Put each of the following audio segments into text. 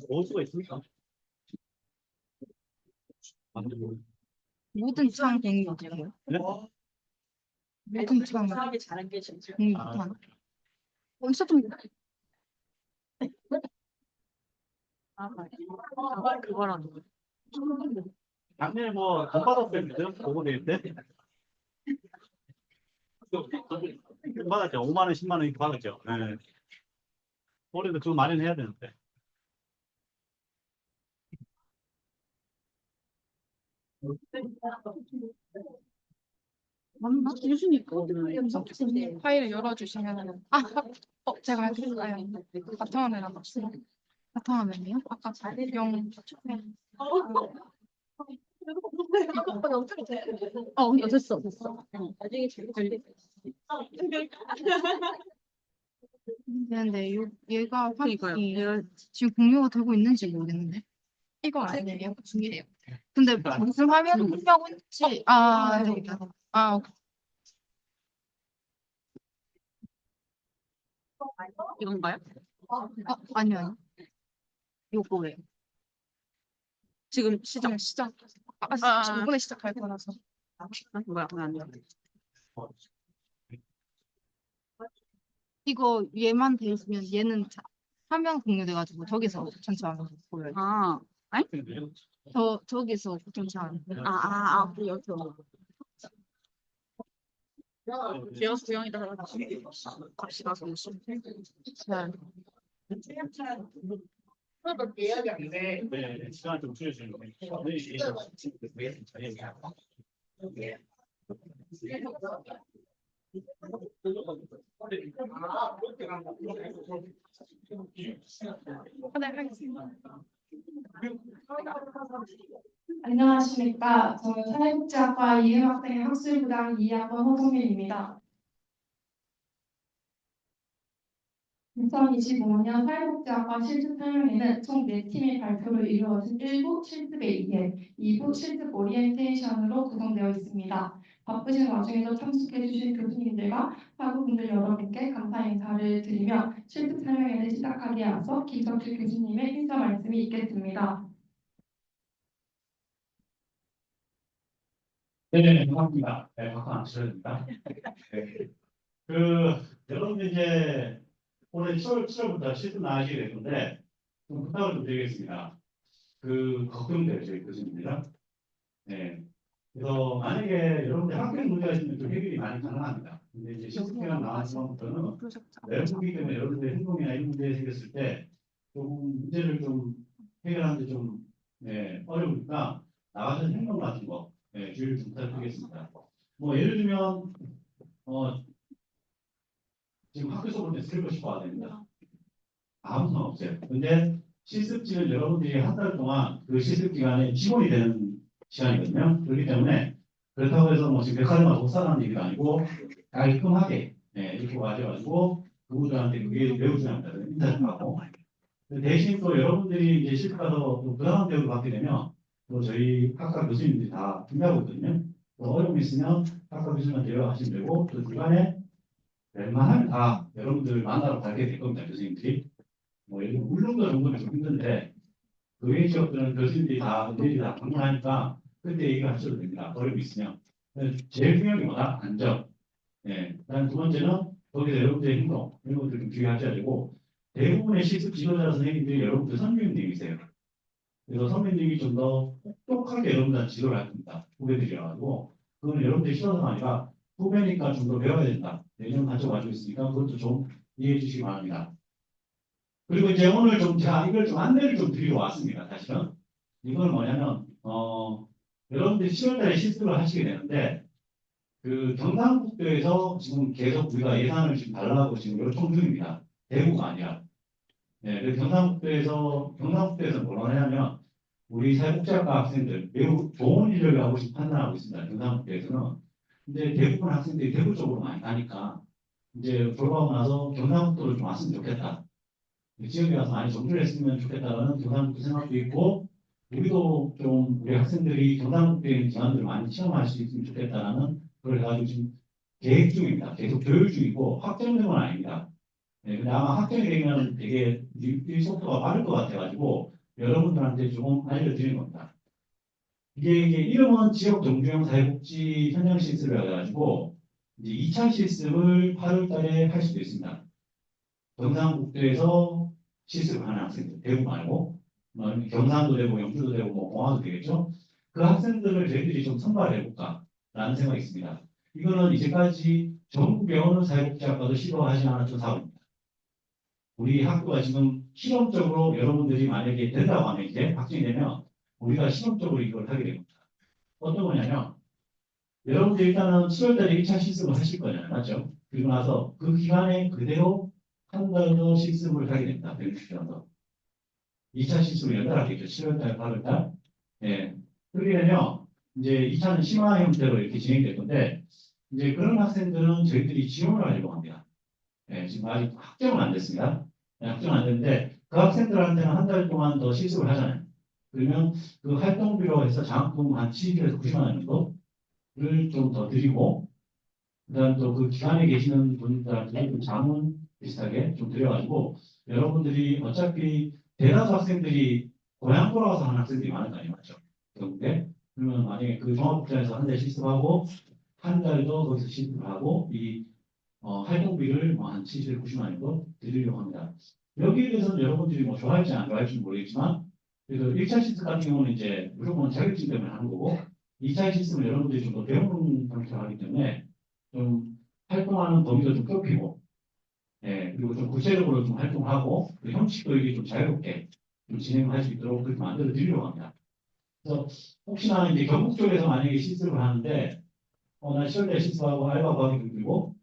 오수가 있습니까? 모든 창 공유되고요. 네? 모든 창 하게 잘한 게 진짜. 공유한. 어디서 좀 그거랑 작년에 뭐 돈 받았어요. 보고 낼 때. 돈 받았죠. 5만 원, 10만 원 이렇게 받았죠. 네. 올해도 그거 마련해야 되는데. 맞나? 유수니까 파일을 열어주시면 제가 할게요. 바탕화면이라고 바탕화면이요? 아까 영 됐어. 나중에 재밌게. 근데 얘가 그러니까요. 얘가 지금 공유가 되고 있는지 모르겠는데 이거 아니에요? 중이래요. 근데 무슨 화면 공유인지 오케이. 이건가요? 아니요. 요거예요. 지금 시작. 그냥 시작. 15분에 시작할 거라서. 뭐야? 왜안 돼? 이거 얘만 돼 있으면 얘는 화면 공유돼가지고 저기서 전체 화면 보여요. 아, 저기서 전체 화면. 여기서. 기어스 구형이다. 갑시다, 선수. 네, 시간 좀 줄여주는 거. 네, 알겠습니다. 안녕하십니까. 저는 사회복지학과 이해학생 학술부장 2학번 허성민입니다. 2025년 사회복지학과 실습 설명회는 총 4팀의 발표를 이루어진 1부 실습의 이해, 2부 실습 오리엔테이션으로 구성되어 있습니다. 바쁘신 와중에도 참석해주신 교수님들과 학우분들 여러분께 감사 인사를 드리며 실습 설명회를 시작하기에 앞서 김석주 교수님의 인사 말씀이 있겠습니다. 네, 반갑습니다. 네, 박수 안 치셔야 됩니다. 여러분들 이제 올해 7월부터 실습 나가시게 될 건데, 좀 부탁을 좀 드리겠습니다. 걱정돼요, 저희 교수님들이랑. 네. 그래서 만약에 여러분들 학교 문제가 있으면 좀 해결이 많이 가능합니다. 근데 이제 실습 기간 나왔으면부터는 외국이기 때문에 여러분들 행동이나 이런 문제 생겼을 때 조금 문제를 좀 해결하는데 좀 어려우니까 나가서 행동 같은 거 주의를 좀 부탁드리겠습니다. 뭐 예를 들면 지금 학교 수업을 때 들고 싶어 해야 됩니다. 아무 상관없어요. 근데 실습지는 여러분들이 한 달 동안 그 실습 기간에 직원이 되는 시간이거든요. 그렇기 때문에 그렇다고 해서 뭐 지금 백화점만 독사하는 얘기도 아니고 깔끔하게 이렇게 와셔가지고 그분들한테 그게 매우 중요합니다. 인사를 하고 대신 또 여러분들이 이제 실습 가서 또 부당한 대우를 받게 되면 또 저희 학과 교수님들이 다 준비하고 있거든요. 또 어려움이 있으면 학과 교수님한테 연락하시면 되고 또 중간에 웬만하면 다 여러분들 만나러 가게 될 겁니다. 교수님들이. 뭐 예를 들면 울릉도 정도는 좀 힘든데 그 외의 지역들은 교수님들이 일일이 다 방문하니까 그때 얘기하셔도 됩니다. 어려움이 있으면. 제일 중요한 게 뭐다? 안전. 그다음 두 번째는 거기서 여러분들의 행동 이런 것들 좀 주의하셔야 되고 대부분의 실습 지도자 선생님들이 여러분들 선배님이세요. 그래서 선배님이 좀 더 똑똑하게 여러분들한테 지도를 할 겁니다. 후배들이라가지고 그거는 여러분들이 싫어서가 아니라 후배니까 좀 더 배워야 된다. 내년 가져가지고 있으니까 그것도 좀 이해해 주시기 바랍니다. 그리고 이제 오늘 좀 제가 이걸 좀 안내를 좀 드리러 왔습니다. 사실은 이건 뭐냐면 여러분들이 10월달에 실습을 하시게 되는데 경상북도에서 지금 계속 우리가 예산을 지금 달라고 지금 요청 중입니다. 대구가 아니라. 그래서 경상북도에서 뭐라 하냐면 우리 사회복지학과 학생들 매우 좋은 인력이 하고 싶어 판단하고 있습니다. 경상북도에서는. 근데 대부분 학생들이 대구 쪽으로 많이 가니까 이제 졸업하고 나서 경상북도를 좀 왔으면 좋겠다. 지역에 와서 많이 정주를 했으면 좋겠다라는 경상북도 생각도 있고 우리도 좀 우리 학생들이 경상북도에 있는 기관들을 많이 체험할 수 있으면 좋겠다라는 그걸 가지고 지금 계획 중입니다. 계속 조율 중이고 확정된 건 아닙니다. 근데 아마 확정이 되면 되게 이 속도가 빠를 것 같아가지고 여러분들한테 조금 알려드리는 겁니다. 이게 이름은 지역 정주행 사회복지 현장 실습을 해가지고 이제 2차 실습을 8월 달에 할 수도 있습니다. 경상북도에서 실습을 하는 학생들, 대구 말고 뭐 경상도 되고 영주도 되고 뭐 공화도 되겠죠. 그 학생들을 저희들이 좀 선발해 볼까라는 생각이 있습니다. 이거는 이제까지 전국의 어느 사회복지학과도 시도하지 않았던 사업입니다. 우리 학교가 지금 실험적으로 여러분들이 만약에 된다고 하면 이제 확정이 되면 우리가 실험적으로 이걸 하게 됩니다. 어떤 거냐면 여러분들 일단은 7월달에 1차 실습을 하실 거잖아요. 맞죠? 그리고 나서 그 기간에 그대로 한 달 더 실습을 하게 됩니다. 160년 더. 2차 실습을 연달하겠죠. 7월달, 8월달. 예. 그렇게 되면 이제 2차는 심화 형태로 이렇게 진행될 건데 이제 그런 학생들은 저희들이 지원을 하려고 합니다. 예, 지금 아직 확정은 안 됐습니다. 예, 확정은 안 됐는데 그 학생들한테는 한 달 동안 더 실습을 하잖아요. 그러면 그 활동비로 해서 장학금 한 70에서 90만 원 정도를 좀 더 드리고 그다음 또 그 기관에 계시는 분들한테 좀 자문 비슷하게 좀 드려가지고 여러분들이 어차피 대다수 학생들이 고향 돌아와서 하는 학생들이 많은 거 아니에요, 맞죠? 결국에 그러면 만약에 그 종합복장에서 한 달 실습하고 한 달 더 거기서 실습을 하고 이 활동비를 뭐 한 70, 90만 원 정도 드리려고 합니다. 여기에 대해서는 여러분들이 뭐 좋아할지 안 좋아할지 모르겠지만 그래서 1차 실습 같은 경우는 이제 무조건 자격증 때문에 하는 거고 2차 실습은 여러분들이 좀 더 배우는 형태로 하기 때문에 좀 활동하는 범위도 좀 좁히고 예, 그리고 좀 구체적으로 좀 활동하고 그 형식도 이게 좀 자유롭게 좀 진행할 수 있도록 그렇게 만들어 드리려고 합니다. 그래서 혹시나 이제 경북 쪽에서 만약에 실습을 하는데 나 10월달에 실습하고 알바 구하기 힘들고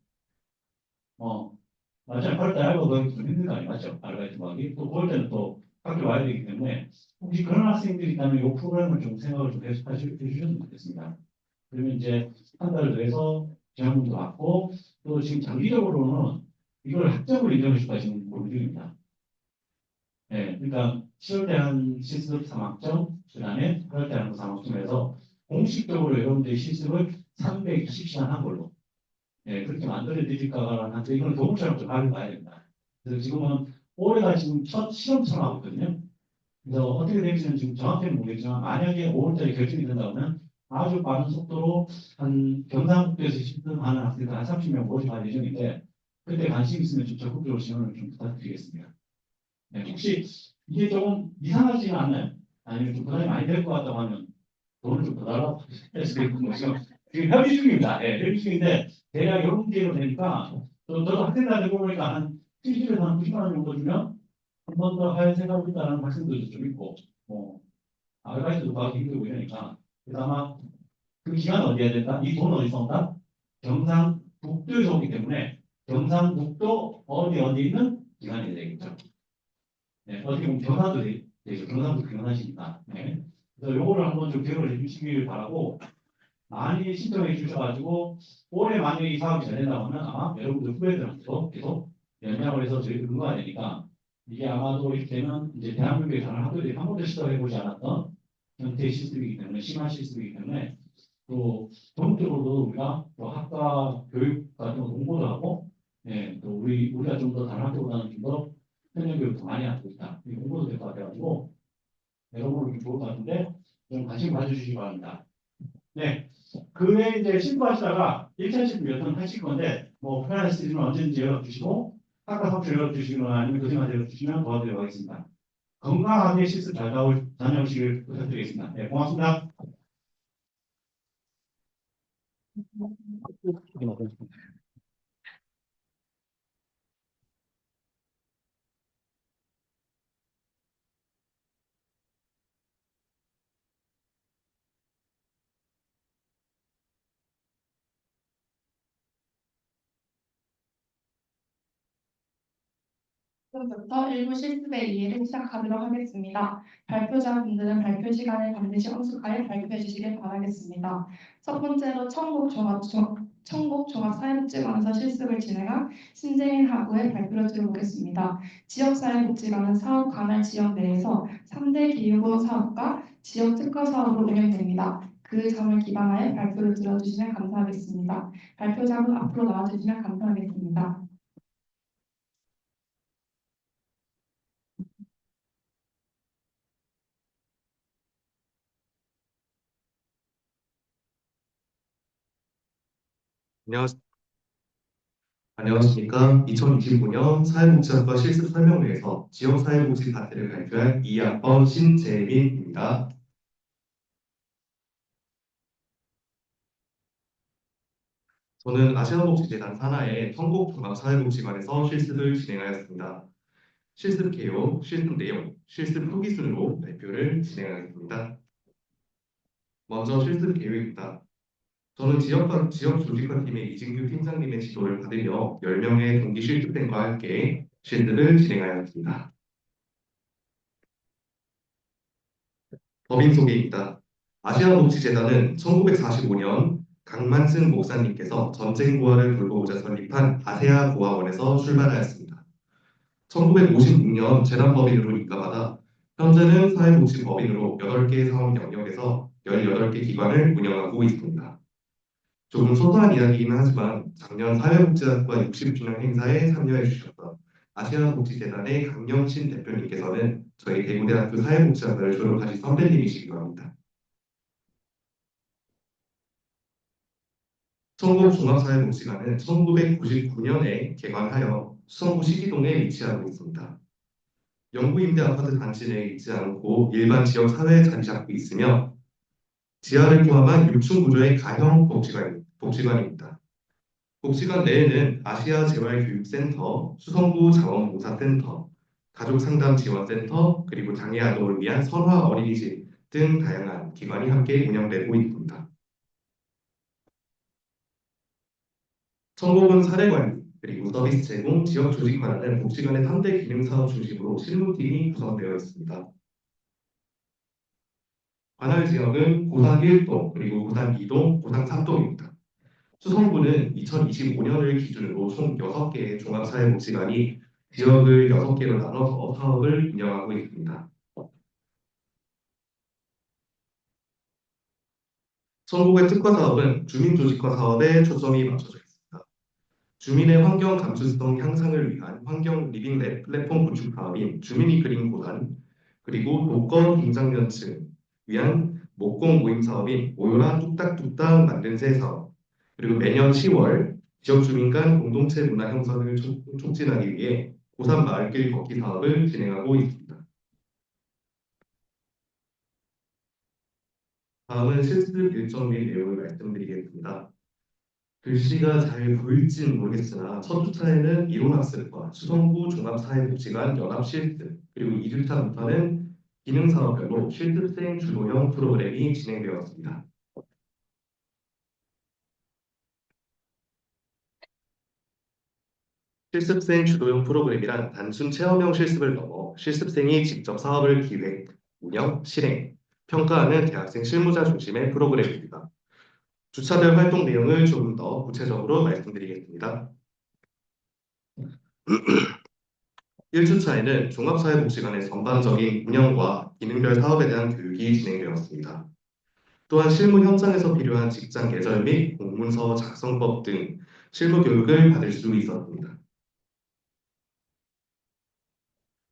맞아요. 8월달에 알바 구하기 좀 힘든 거 아니에요? 맞죠? 알바이트 구하기 또 9월달은 또 학교 와야 되기 때문에 혹시 그런 학생들이 있다면 이 프로그램을 좀 생각을 좀 해주셨으면 좋겠습니다. 그러면 이제 한 달을 더해서 지원금도 받고 또 지금 장기적으로는 이걸 학점을 인정해 줄까 지금 고민 중입니다. 네, 그러니까 10월때 한 실습 3학점, 그 다음에 8월때 한 3학점 해서 공식적으로 여러분들의 실습을 320시간 한 걸로 네, 그렇게 만들어 드릴까라는 한데 이건 교육처럼 좀 가져가야 됩니다. 그래서 지금은 올해가 지금 첫 실험처럼 하고 있거든요. 그래서 어떻게 될지는 지금 정확히는 모르겠지만 만약에 5월달에 결정이 된다면 아주 빠른 속도로 한 경상북도에서 실습하는 학생들 한 30명 모집할 예정인데 그때 관심 있으면 좀 적극적으로 지원을 좀 부탁드리겠습니다. 네, 혹시 이게 조금 이상하지는 않나요? 아니면 좀 부담이 많이 될 것 같다고 하면 돈을 좀 더 달라고 할 수도 있고 뭐 지금 협의 중입니다. 네, 협의 중인데 대략 이런 기회로 되니까 저도 학생들 되고 보니까 한 70에서 한 90만 원 정도 주면 한 번 더 할 생각을 있다는 학생들도 좀 있고 뭐 아르바이트도 가기 힘들고 이러니까 그래서 아마 그 기간은 어디 해야 된다? 이 돈은 어디서 온다? 경상북도에서 오기 때문에 경상북도 어디 있는 기관이 되겠죠. 네, 어떻게 보면 경상도 되죠. 경상도 경상시니까. 네. 그래서 요거를 한번 좀 기억을 해주시길 바라고 많이 신청해 주셔가지고 올해 만약에 이 사업이 잘 된다고 하면 아마 여러분들 후배들한테도 계속 연장을 해서 저희 근거가 되니까 이게 아마도 이렇게 되면 이제 대한민국의 다른 학교들이 한 번도 시도해보지 않았던 형태의 실습이기 때문에 심한 실습이기 때문에 또 전국적으로도 우리가 또 학과 교육 같은 거 공부도 하고 예, 또 우리가 좀 더 다른 학교보다는 좀 더 현장 교육 더 많이 하고 있다. 이 공부도 될 것 같아가지고 여러분은 좋을 것 같은데 좀 관심 가져주시기 바랍니다. 네. 그 외에 이제 실습하시다가 1차 실습 몇 번 하실 건데 뭐 편하시면 언제든지 연락주시고 학과 사무실 연락주시거나 아니면 교수님한테 연락주시면 도와드리도록 하겠습니다. 건강하게 실습 잘 다녀오시길 부탁드리겠습니다. 네, 고맙습니다. 지금부터 일부 실습의 이해를 시작하도록 하겠습니다. 발표자분들은 발표 시간에 반드시 엄숙하게 발표해 주시길 바라겠습니다. 첫 번째로 청곡종합사회복지관에서 실습을 진행한 신재인 학우의 발표를 들어보겠습니다. 지역사회복지관은 사업 관할 지역 내에서 3대 기후보호 사업과 지역 특화 사업으로 운영됩니다. 그 점을 기반하여 발표를 들어주시면 감사하겠습니다. 발표자분 앞으로 나와주시면 감사하겠습니다. 안녕하십니까. 2025년 사회복지학과 실습 설명회에서 지역사회복지 파트를 발표할 2학번 신재민입니다. 저는 아시아복지재단 산하의 성북종합사회복지관에서 실습을 진행하였습니다. 실습 개요, 실습 내용, 실습 후기 순으로 발표를 진행하겠습니다. 먼저 실습 계획입니다. 저는 지역 조직화팀의 이진규 팀장님의 지도를 받으며 10명의 동기 실습생과 함께 실습을 진행하였습니다. 법인 소개입니다. 아시아복지재단은 1945년 강만승 목사님께서 전쟁 부활을 돌보고자 설립한 아세아 고아원에서 출발하였습니다. 1956년 재단법인으로 인가받아 현재는 사회복지법인으로 8개 사업 영역에서 18개 기관을 운영하고 있습니다. 조금 소소한 이야기이긴 하지만 작년 사회복지학과 60주년 행사에 참여해 주셨던 아시아복지재단의 강영신 대표님께서는 저희 대구대학교 사회복지학과를 졸업하신 선배님이시기도 합니다. 성북종합사회복지관은 1999년에 개관하여 수성구 시기동에 위치하고 있습니다. 영구임대 아파트 단지 내에 있지 않고 일반 지역 사회에 자리 잡고 있으며 지하를 포함한 6층 구조의 가형 복지관입니다. 복지관 내에는 아시아 재활교육센터, 수성구 자원봉사센터, 가족상담지원센터, 그리고 장애 아동을 위한 선화 어린이집 등 다양한 기관이 함께 운영되고 있습니다. 성공은 사례관리, 그리고 서비스 제공, 지역 조직화라는 복지관의 3대 기능 사업 중심으로 실무팀이 구성되어 있습니다. 관할 지역은 고산 1동, 그리고 고산 2동, 고산 3동입니다. 수성구는 2025년을 기준으로 총 6개의 종합사회복지관이 지역을 6개로 나눠서 사업을 운영하고 있습니다. 성북의 특화 사업은 주민조직화 사업에 초점이 맞춰져 있습니다. 주민의 환경 감수성 향상을 위한 환경 리빙 랩 플랫폼 구축 사업인 주민이 그린 고산, 그리고 도권 김장면층 위한 목공 모임 사업인 모요라 뚝딱뚝딱 만든 새 사업, 그리고 매년 10월 지역 주민 간 공동체 문화 형성을 촉진하기 위해 고산 마을길 걷기 사업을 진행하고 있습니다. 다음은 실습 일정 및 내용을 말씀드리겠습니다. 글씨가 잘 보일지는 모르겠으나 첫 주차에는 이론학습과 수성구 종합사회복지관 연합실습, 그리고 2주차부터는 기능사업별로 실습생 주도형 프로그램이 진행되었습니다. 실습생 주도형 프로그램이란 단순 체험형 실습을 넘어 실습생이 직접 사업을 기획, 운영, 실행, 평가하는 대학생 실무자 중심의 프로그램입니다. 주차별 활동 내용을 조금 더 구체적으로 말씀드리겠습니다. 1주차에는 종합사회복지관의 전반적인 운영과 기능별 사업에 대한 교육이 진행되었습니다. 또한 실무 현장에서 필요한 직장 예절 및 공문서 작성법 등 실무 교육을 받을 수 있었습니다.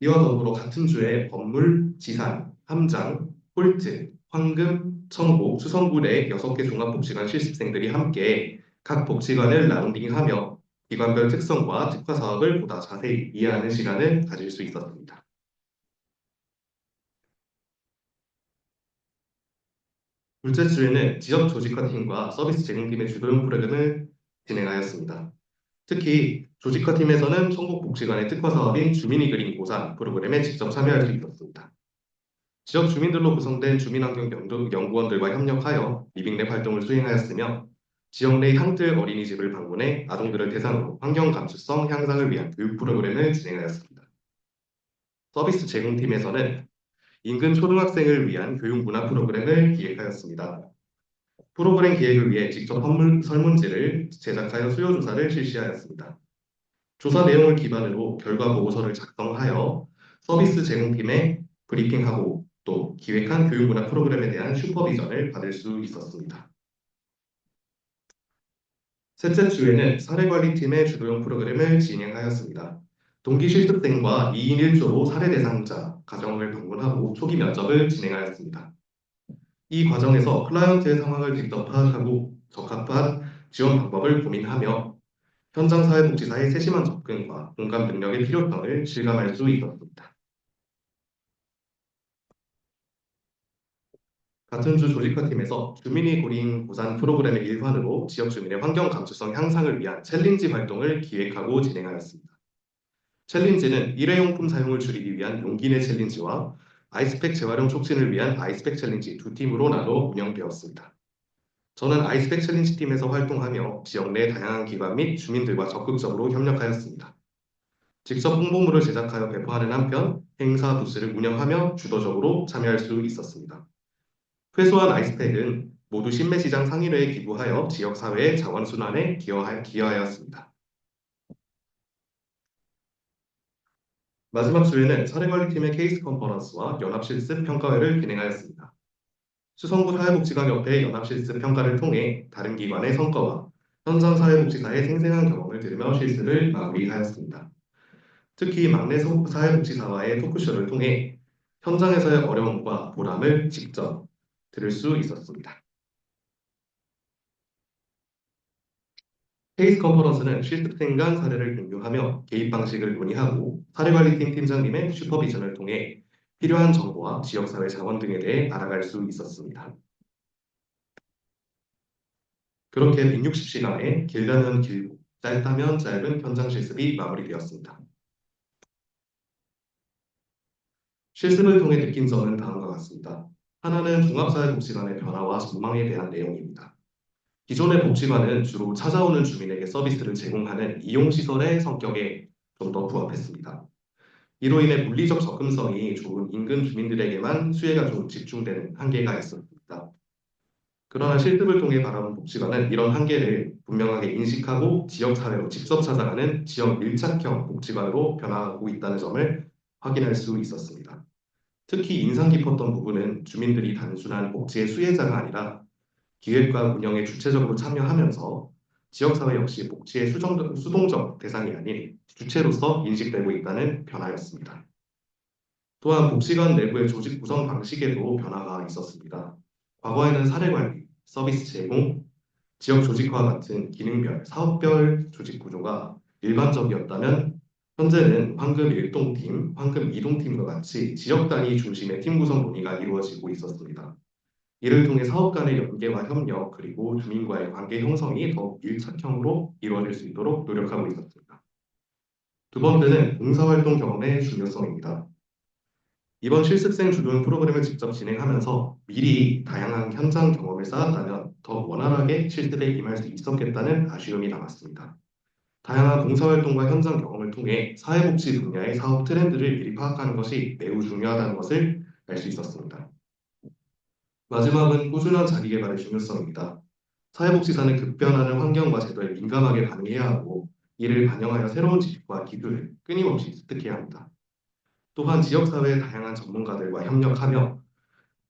이와 더불어 같은 주에 건물, 지산, 함장, 홀트, 황금, 청복, 수성구 내 6개 종합복지관 실습생들이 함께 각 복지관을 라운딩하며 기관별 특성과 특화 사업을 보다 자세히 이해하는 시간을 가질 수 있었습니다. 둘째 주에는 지역 조직화팀과 서비스 제공팀의 주도형 프로그램을 진행하였습니다. 특히 조직화팀에서는 청곡복지관의 특화 사업인 주민이 그린 고산 프로그램에 직접 참여할 수 있었습니다. 지역 주민들로 구성된 주민환경연구원들과 협력하여 리빙랩 활동을 수행하였으며 지역 내 향뜰 어린이집을 방문해 아동들을 대상으로 환경 감수성 향상을 위한 교육 프로그램을 진행하였습니다. 서비스 제공팀에서는 인근 초등학생을 위한 교육 문화 프로그램을 기획하였습니다. 프로그램 기획을 위해 직접 설문지를 제작하여 수요 조사를 실시하였습니다. 조사 내용을 기반으로 결과 보고서를 작성하여 서비스 제공팀에 브리핑하고 또 기획한 교육 문화 프로그램에 대한 슈퍼비전을 받을 수 있었습니다. 셋째 주에는 사례관리팀의 주도형 프로그램을 진행하였습니다. 동기 실습생과 2인 1조로 사례 대상자 가정을 방문하고 초기 면접을 진행하였습니다. 이 과정에서 클라이언트의 상황을 직접 파악하고 적합한 지원 방법을 고민하며 현장 사회복지사의 세심한 접근과 공감 능력의 필요성을 실감할 수 있었습니다. 같은 주 조직화팀에서 주민이 고린 고산 프로그램의 일환으로 지역 주민의 환경 감수성 향상을 위한 챌린지 활동을 기획하고 진행하였습니다. 챌린지는 일회용품 사용을 줄이기 위한 용기 내 챌린지와 아이스팩 재활용 촉진을 위한 아이스팩 챌린지 두 팀으로 나눠 운영되었습니다. 저는 아이스팩 챌린지 팀에서 활동하며 지역 내 다양한 기관 및 주민들과 적극적으로 협력하였습니다. 직접 홍보물을 제작하여 배포하는 한편 행사 부스를 운영하며 주도적으로 참여할 수 있었습니다. 회수한 아이스팩은 모두 신매시장 상인회에 기부하여 지역사회의 자원순환에 기여하였습니다. 마지막 주에는 사례관리팀의 케이스 컨퍼런스와 연합실습 평가회를 진행하였습니다. 수성구 사회복지관협회 연합실습 평가를 통해 다른 기관의 성과와 현장 사회복지사의 생생한 경험을 들으며 실습을 마무리하였습니다. 특히 막내 사회복지사와의 토크쇼를 통해 현장에서의 어려움과 보람을 직접 들을 수 있었습니다. 케이스 컨퍼런스는 실습생 간 사례를 공유하며 개입 방식을 논의하고 사례관리팀 팀장님의 슈퍼비전을 통해 필요한 정보와 지역사회 자원 등에 대해 알아갈 수 있었습니다. 그렇게 160시간의 길다면 길고 짧다면 짧은 현장 실습이 마무리되었습니다. 실습을 통해 느낀 점은 다음과 같습니다. 하나는 종합사회복지관의 변화와 전망에 대한 내용입니다. 기존의 복지관은 주로 찾아오는 주민에게 서비스를 제공하는 이용시설의 성격에 좀 더 부합했습니다. 이로 인해 물리적 접근성이 좋은 인근 주민들에게만 수혜가 좀 집중되는 한계가 있었습니다. 그러나 실습을 통해 바라본 복지관은 이런 한계를 분명하게 인식하고 지역사회로 직접 찾아가는 지역 밀착형 복지관으로 변화하고 있다는 점을 확인할 수 있었습니다. 특히 인상 깊었던 부분은 주민들이 단순한 복지의 수혜자가 아니라 기획과 운영에 주체적으로 참여하면서 지역사회 역시 복지의 수동적 대상이 아닌 주체로서 인식되고 있다는 변화였습니다. 또한 복지관 내부의 조직 구성 방식에도 변화가 있었습니다. 과거에는 사례관리, 서비스 제공, 지역 조직화와 같은 기능별, 사업별 조직 구조가 일반적이었다면 현재는 황금 1동팀, 황금 2동팀과 같이 지역 단위 중심의 팀 구성 논의가 이루어지고 있었습니다. 이를 통해 사업 간의 연계와 협력 그리고 주민과의 관계 형성이 더욱 밀착형으로 이루어질 수 있도록 노력하고 있었습니다. 두 번째는 봉사활동 경험의 중요성입니다. 이번 실습생 주도형 프로그램을 직접 진행하면서 미리 다양한 현장 경험을 쌓았다면 더 원활하게 실습에 임할 수 있었겠다는 아쉬움이 남았습니다. 다양한 봉사활동과 현장 경험을 통해 사회복지 분야의 사업 트렌드를 미리 파악하는 것이 매우 중요하다는 것을 알 수 있었습니다. 마지막은 꾸준한 자기개발의 중요성입니다. 사회복지사는 급변하는 환경과 제도에 민감하게 반응해야 하고 이를 반영하여 새로운 지식과 기술을 끊임없이 습득해야 합니다. 또한 지역사회의 다양한 전문가들과 협력하며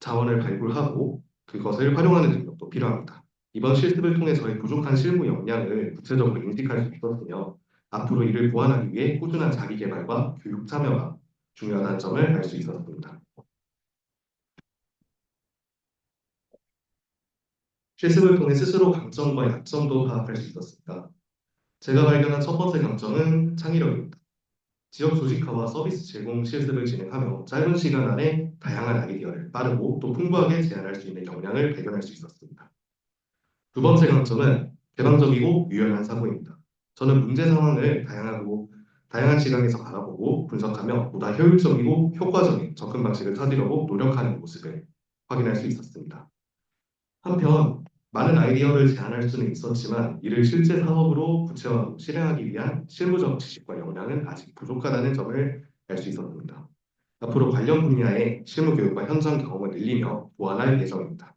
자원을 발굴하고 그것을 활용하는 능력도 필요합니다. 이번 실습을 통해 저의 부족한 실무 역량을 구체적으로 인식할 수 있었으며 앞으로 이를 보완하기 위해 꾸준한 자기개발과 교육 참여가 중요하다는 점을 알 수 있었습니다. 실습을 통해 스스로 강점과 약점도 파악할 수 있었습니다. 제가 발견한 첫 번째 강점은 창의력입니다. 지역 조직화와 서비스 제공 실습을 진행하며 짧은 시간 안에 다양한 아이디어를 빠르고 또 풍부하게 제안할 수 있는 역량을 발견할 수 있었습니다. 두 번째 강점은 개방적이고 유연한 사고입니다. 저는 문제 상황을 다양한 시각에서 바라보고 분석하며 보다 효율적이고 효과적인 접근 방식을 찾으려고 노력하는 모습을 확인할 수 있었습니다. 한편 많은 아이디어를 제안할 수는 있었지만 이를 실제 사업으로 구체화하고 실행하기 위한 실무적 지식과 역량은 아직 부족하다는 점을 알 수 있었습니다. 앞으로 관련 분야의 실무 교육과 현장 경험을 늘리며 보완할 예정입니다.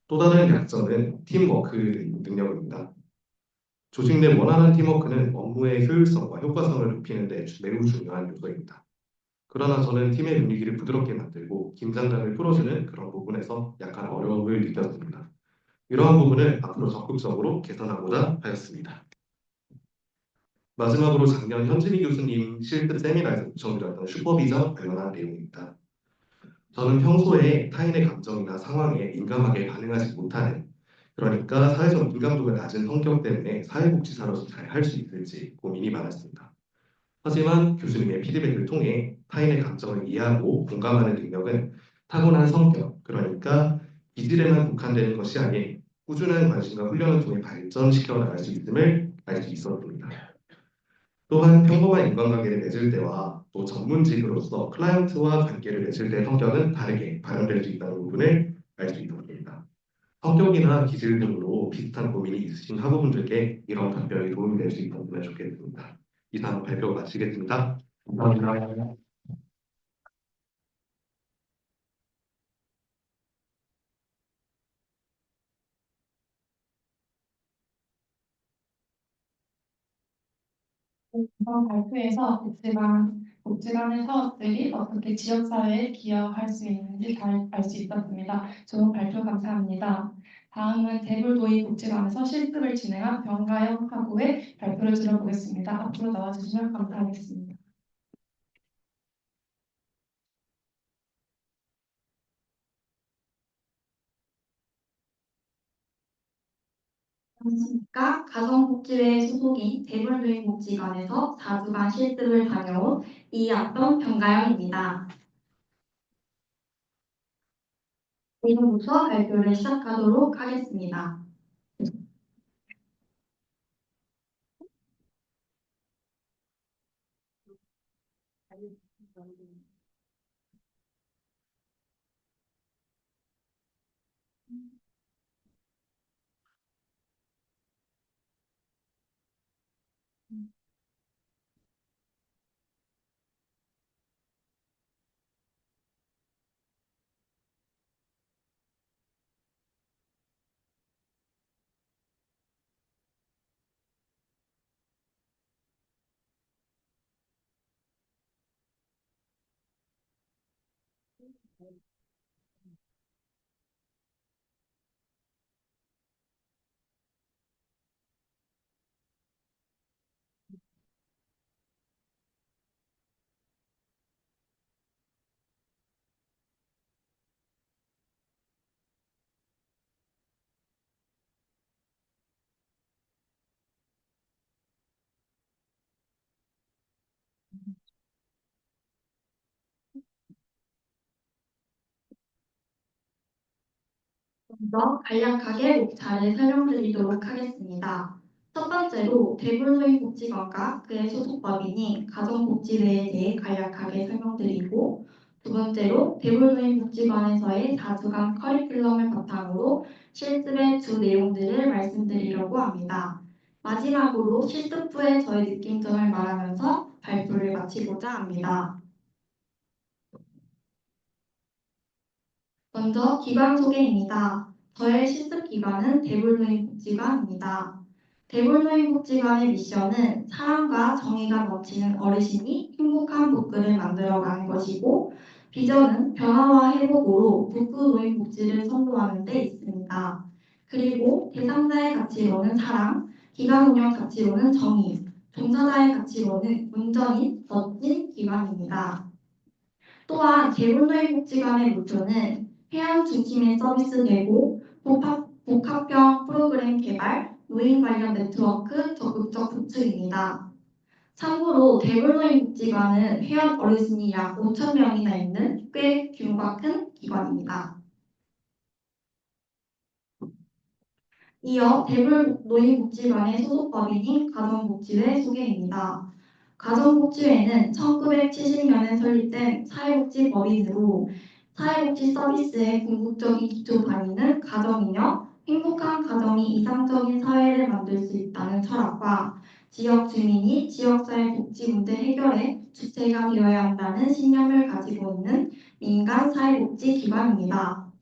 또 다른 약점은 팀워크 능력입니다. 조직 내 원활한 팀워크는 업무의 효율성과 효과성을 높이는 데 매우 중요한 요소입니다. 그러나 저는 팀의 분위기를 부드럽게 만들고 긴장감을 풀어주는 그런 부분에서 약간 어려움을 느꼈습니다. 이러한 부분을 앞으로 적극적으로 개선하고자 하였습니다. 마지막으로 작년 현진희 교수님 실습 세미나에서 요청드렸던 슈퍼비전 관련한 내용입니다. 저는 평소에 타인의 감정이나 상황에 민감하게 반응하지 못하는 그러니까 사회적 민감도가 낮은 성격 때문에 사회복지사로서 잘 할 수 있을지 고민이 많았습니다. 하지만 교수님의 피드백을 통해 타인의 감정을 이해하고 공감하는 능력은 타고난 성격, 그러니까 기질에만 국한되는 것이 아닌 꾸준한 관심과 훈련을 통해 발전시켜 나갈 수 있음을 알 수 있었습니다. 또한 평범한 인간관계를 맺을 때와 또 전문직으로서 클라이언트와 관계를 맺을 때의 성격은 다르게 발현될 수 있다는 부분을 알 수 있었습니다. 성격이나 기질 등으로 비슷한 고민이 있으신 학우분들께 이런 답변이 도움이 될 수 있었으면 좋겠습니다. 이상 발표 마치겠습니다. 감사합니다. 이번 발표에서 복지관의 사업들이 어떻게 지역사회에 기여할 수 있는지 잘 알 수 있었습니다. 좋은 발표 감사합니다. 다음은 대불도의 복지관에서 실습을 진행한 병가영 학우의 발표를 들어보겠습니다. 앞으로 나와주시면 감사하겠습니다. 안녕하십니까. 가정복지회 소속인 대불도의복지관에서 4주간 실습을 다녀온 이학번 병가영입니다. 지금부터 발표를 시작하도록 하겠습니다. 먼저 간략하게 목차를 설명드리도록 하겠습니다. 첫 번째로 대불노인복지관과 그의 소속법인인 가정복지회에 대해 간략하게 설명드리고, 두 번째로 대불노인복지관에서의 4주간 커리큘럼을 바탕으로 실습의 주 내용들을 말씀드리려고 합니다. 마지막으로 실습 후에 저의 느낌점을 말하면서 발표를 마치고자 합니다. 먼저 기관 소개입니다. 저의 실습 기관은 대불노인복지관입니다. 대불노인복지관의 미션은 사랑과 정의가 넘치는 어르신이 행복한 북구를 만들어가는 것이고, 비전은 변화와 회복으로 북구 노인복지를 선도하는 데 있습니다. 그리고 대상자의 가치로는 사랑, 기관 운영 가치로는 정의, 종사자의 가치로는 온전히 멋진 기관입니다. 또한 대불노인복지관의 목표는 회원 중심의 서비스 제고, 복합형 프로그램 개발, 노인 관련 네트워크 적극적 구축입니다. 참고로 대불노인복지관은 회원 어르신이 약 5천 명이나 있는 꽤 규모가 큰 기관입니다. 이어 대불노인복지관의 소속법인인 가정복지회 소개입니다. 가정복지회는 1970년에 설립된 사회복지법인으로 사회복지 서비스의 궁극적인 기초 단위는 가정이며, 행복한 가정이 이상적인 사회를 만들 수 있다는 철학과 지역 주민이 지역사회 복지 문제 해결의 주체가 되어야 한다는 신념을 가지고 있는 민간 사회복지 기관입니다.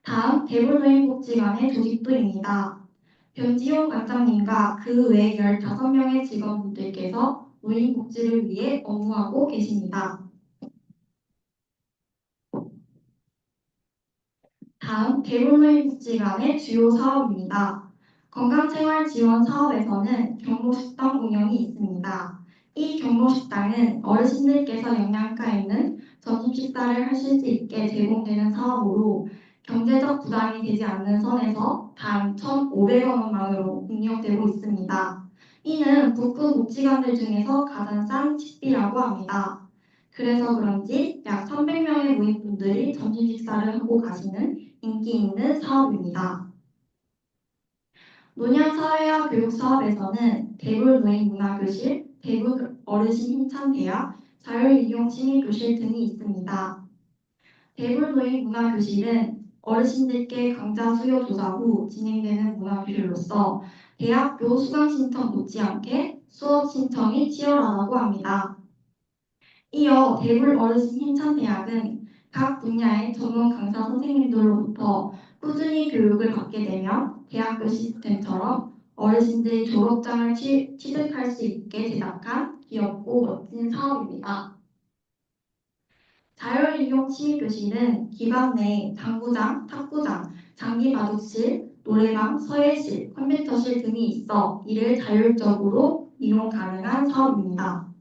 다음 대불노인복지관의 조직도입니다. 변지용 관장님과 그 외 15명의 직원분들께서 노인복지를 위해 업무하고 계십니다. 다음 대불노인복지관의 주요 사업입니다. 건강생활지원 사업에서는 경로식당 운영이 있습니다. 이 경로식당은 어르신들께서 영양가 있는 점심 식사를 하실 수 있게 제공되는 사업으로 경제적 부담이 되지 않는 선에서 단 1,500원만으로 운영되고 있습니다. 이는 북부 복지관들 중에서 가장 싼 식비라고 합니다. 그래서 그런지 약 300명의 노인분들이 점심 식사를 하고 가시는 인기 있는 사업입니다. 노년 사회화 교육 사업에서는 대불 노인 문화교실, 대불 어르신 힘찬 대학, 자율이용 시민교실 등이 있습니다. 대불 노인 문화교실은 어르신들께 강좌 수요 조사 후 진행되는 문화교실로서 대학교 수강 신청 못지않게 수업 신청이 치열하다고 합니다. 이어 대불 어르신 힘찬 대학은 각 분야의 전문 강사 선생님들로부터 꾸준히 교육을 받게 되면 대학교 시스템처럼 어르신들이 졸업장을 취득할 수 있게 제작한 귀엽고 멋진 사업입니다. 자율이용 시민교실은 기관 내 당구장, 탁구장, 장기바둑실, 노래방, 서예실, 컴퓨터실 등이 있어 이를 자율적으로 이용 가능한 사업입니다.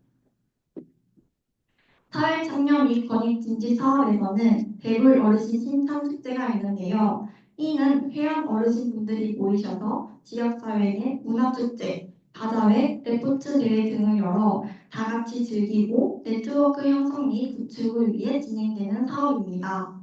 사회참여 및 권익진지 사업에서는 대불 어르신 신참 축제가 있는데요. 이는 회원 어르신분들이 모이셔서 지역사회 내 문화축제, 바자회, 레포츠 대회 등을 열어 다 같이 즐기고 네트워크 형성 및 구축을 위해 진행되는 사업입니다.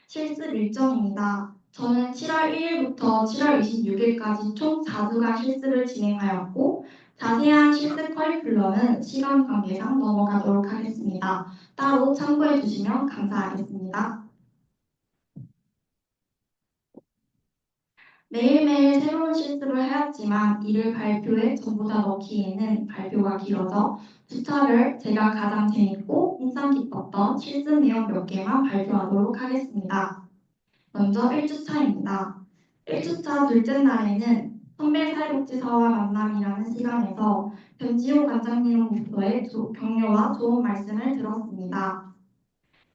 실습 일정입니다. 저는 7월 1일부터 7월 26일까지 총 4주간 실습을 진행하였고 자세한 실습 커리큘럼은 시간 관계상 넘어가도록 하겠습니다. 따로 참고해 주시면 감사하겠습니다. 매일매일 새로운 실습을 하였지만 이를 발표에 전부 다 넣기에는 발표가 길어져 주차별 제가 가장 재밌고 인상 깊었던 실습 내용 몇 개만 발표하도록 하겠습니다. 먼저 1주차입니다. 1주차 둘째 날에는 선배 사회복지사와 만남이라는 시간에서 변지호 관장님으로부터의 격려와 좋은 말씀을 들었습니다.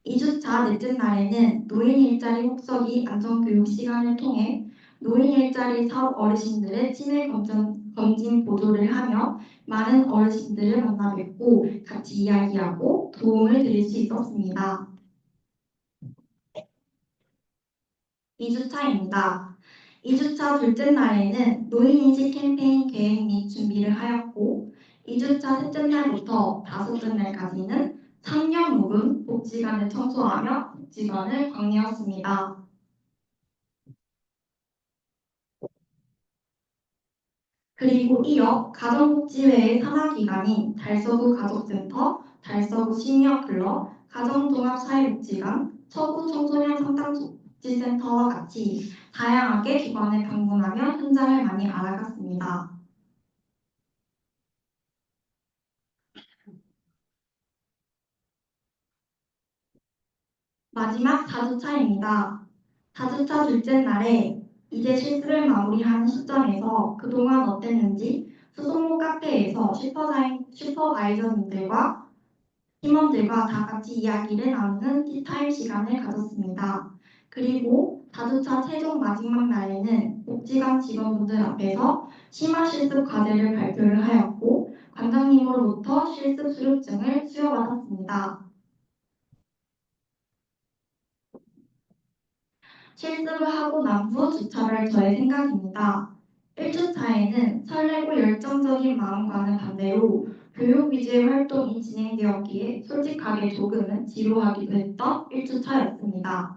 2주차 넷째 날에는 노인 일자리 혹서기 안전교육 시간을 통해 노인 일자리 사업 어르신들의 치매 검진 보조를 하며 많은 어르신들을 만나 뵙고 같이 이야기하고 도움을 드릴 수 있었습니다. 2주차입니다. 2주차 둘째 날에는 노인인식 캠페인 계획 및 준비를 하였고 2주차 셋째 날부터 다섯째 날까지는 3년 묵은 복지관을 청소하며 복지관을 광내었습니다. 그리고 이어 가정복지회의 산하기관인 달서구 가족센터, 달서구 시니어클럽, 가정종합사회복지관, 서구 청소년 상담복지센터와 같이 다양하게 기관을 방문하며 현장을 많이 알아갔습니다. 마지막 4주차입니다. 4주차 둘째 날에 이제 실습을 마무리하는 시점에서 그동안 어땠는지 수소문 카페에서 슈퍼바이저님들과 팀원들과 다 같이 이야기를 나누는 티타임 시간을 가졌습니다. 그리고 4주차 최종 마지막 날에는 복지관 직원분들 앞에서 심화 실습 과제를 발표를 하였고 관장님으로부터 실습 수료증을 수여받았습니다. 실습을 하고 난 후 주차를 저의 생각입니다. 1주차에는 설레고 열정적인 마음과는 반대로 교육 위주의 활동이 진행되었기에 솔직하게 조금은 지루하기도 했던 1주차였습니다.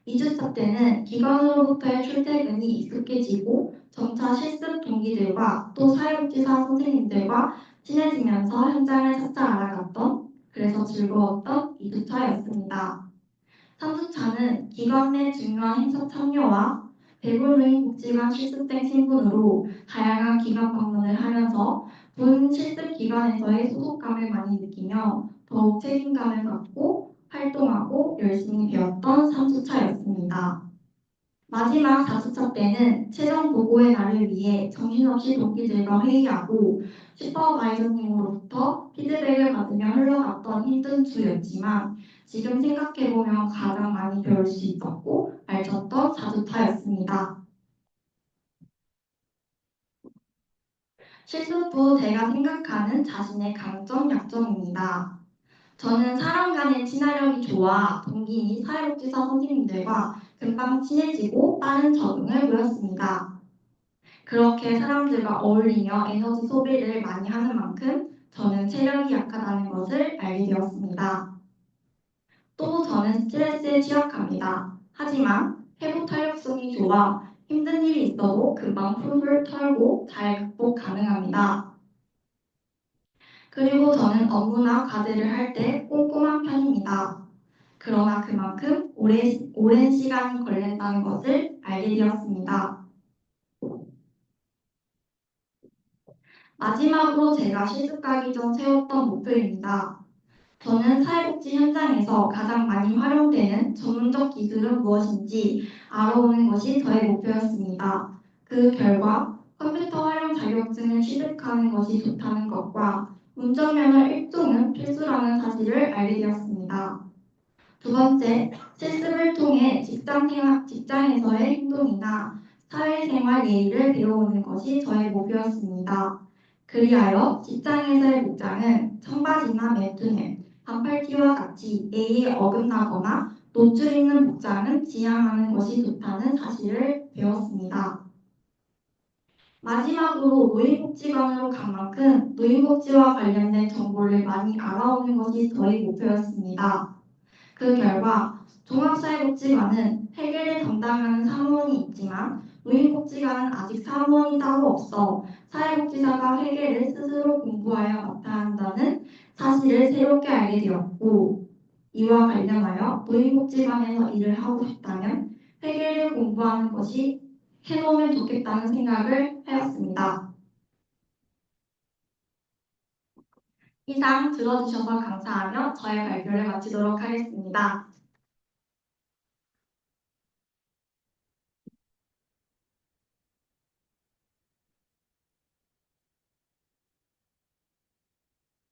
2주차 때는 기관으로부터의 출퇴근이 익숙해지고 점차 실습 동기들과 또 사회복지사 선생님들과 친해지면서 현장을 차차 알아갔던 그래서 즐거웠던 2주차였습니다. 3주차는 기관 내 중요한 행사 참여와 대구노인 복지관 실습생 신분으로 다양한 기관 방문을 하면서 본 실습 기관에서의 소속감을 많이 느끼며 더욱 책임감을 갖고 활동하고 열심히 배웠던 3주차였습니다. 마지막 4주차 때는 최종 보고의 날을 위해 정신없이 동기들과 회의하고 슈퍼바이저님으로부터 피드백을 받으며 흘러갔던 힘든 주였지만 지금 생각해보면 가장 많이 배울 수 있었고 알찼던 4주차였습니다. 실습 후 제가 생각하는 자신의 강점, 약점입니다. 저는 사람 간의 친화력이 좋아 동기 및 사회복지사 선생님들과 금방 친해지고 빠른 적응을 보였습니다. 그렇게 사람들과 어울리며 에너지 소비를 많이 하는 만큼 저는 체력이 약하다는 것을 알게 되었습니다. 또 저는 스트레스에 취약합니다. 하지만 회복 탄력성이 좋아 힘든 일이 있어도 금방 풀풀 털고 잘 극복 가능합니다. 그리고 저는 업무나 과제를 할 때 꼼꼼한 편입니다. 그러나 그만큼 오랜 시간이 걸린다는 것을 알게 되었습니다. 마지막으로 제가 실습 가기 전 세웠던 목표입니다. 저는 사회복지 현장에서 가장 많이 활용되는 전문적 기술은 무엇인지 알아보는 것이 저의 목표였습니다. 그 결과 컴퓨터 활용 자격증을 취득하는 것이 좋다는 것과 운전면허 1종은 필수라는 사실을 알게 되었습니다. 두 번째, 실습을 통해 직장에서의 행동이나 사회생활 예의를 배워오는 것이 저의 목표였습니다. 그리하여 직장에서의 복장은 청바지나 맨투맨, 반팔티와 같이 예의에 어긋나거나 노출 있는 복장은 지양하는 것이 좋다는 사실을 배웠습니다. 마지막으로 노인복지관으로 간 만큼 노인복지와 관련된 정보를 많이 알아오는 것이 저의 목표였습니다. 그 결과 종합사회복지관은 회계를 담당하는 사무원이 있지만 노인복지관은 아직 사무원이 따로 없어 사회복지사가 회계를 스스로 공부하여 맡아야 한다는 사실을 새롭게 알게 되었고, 이와 관련하여 노인복지관에서 일을 하고 싶다면 회계를 공부하는 것이 해놓으면 좋겠다는 생각을 하였습니다. 이상 들어주셔서 감사하며 저의 발표를 마치도록 하겠습니다.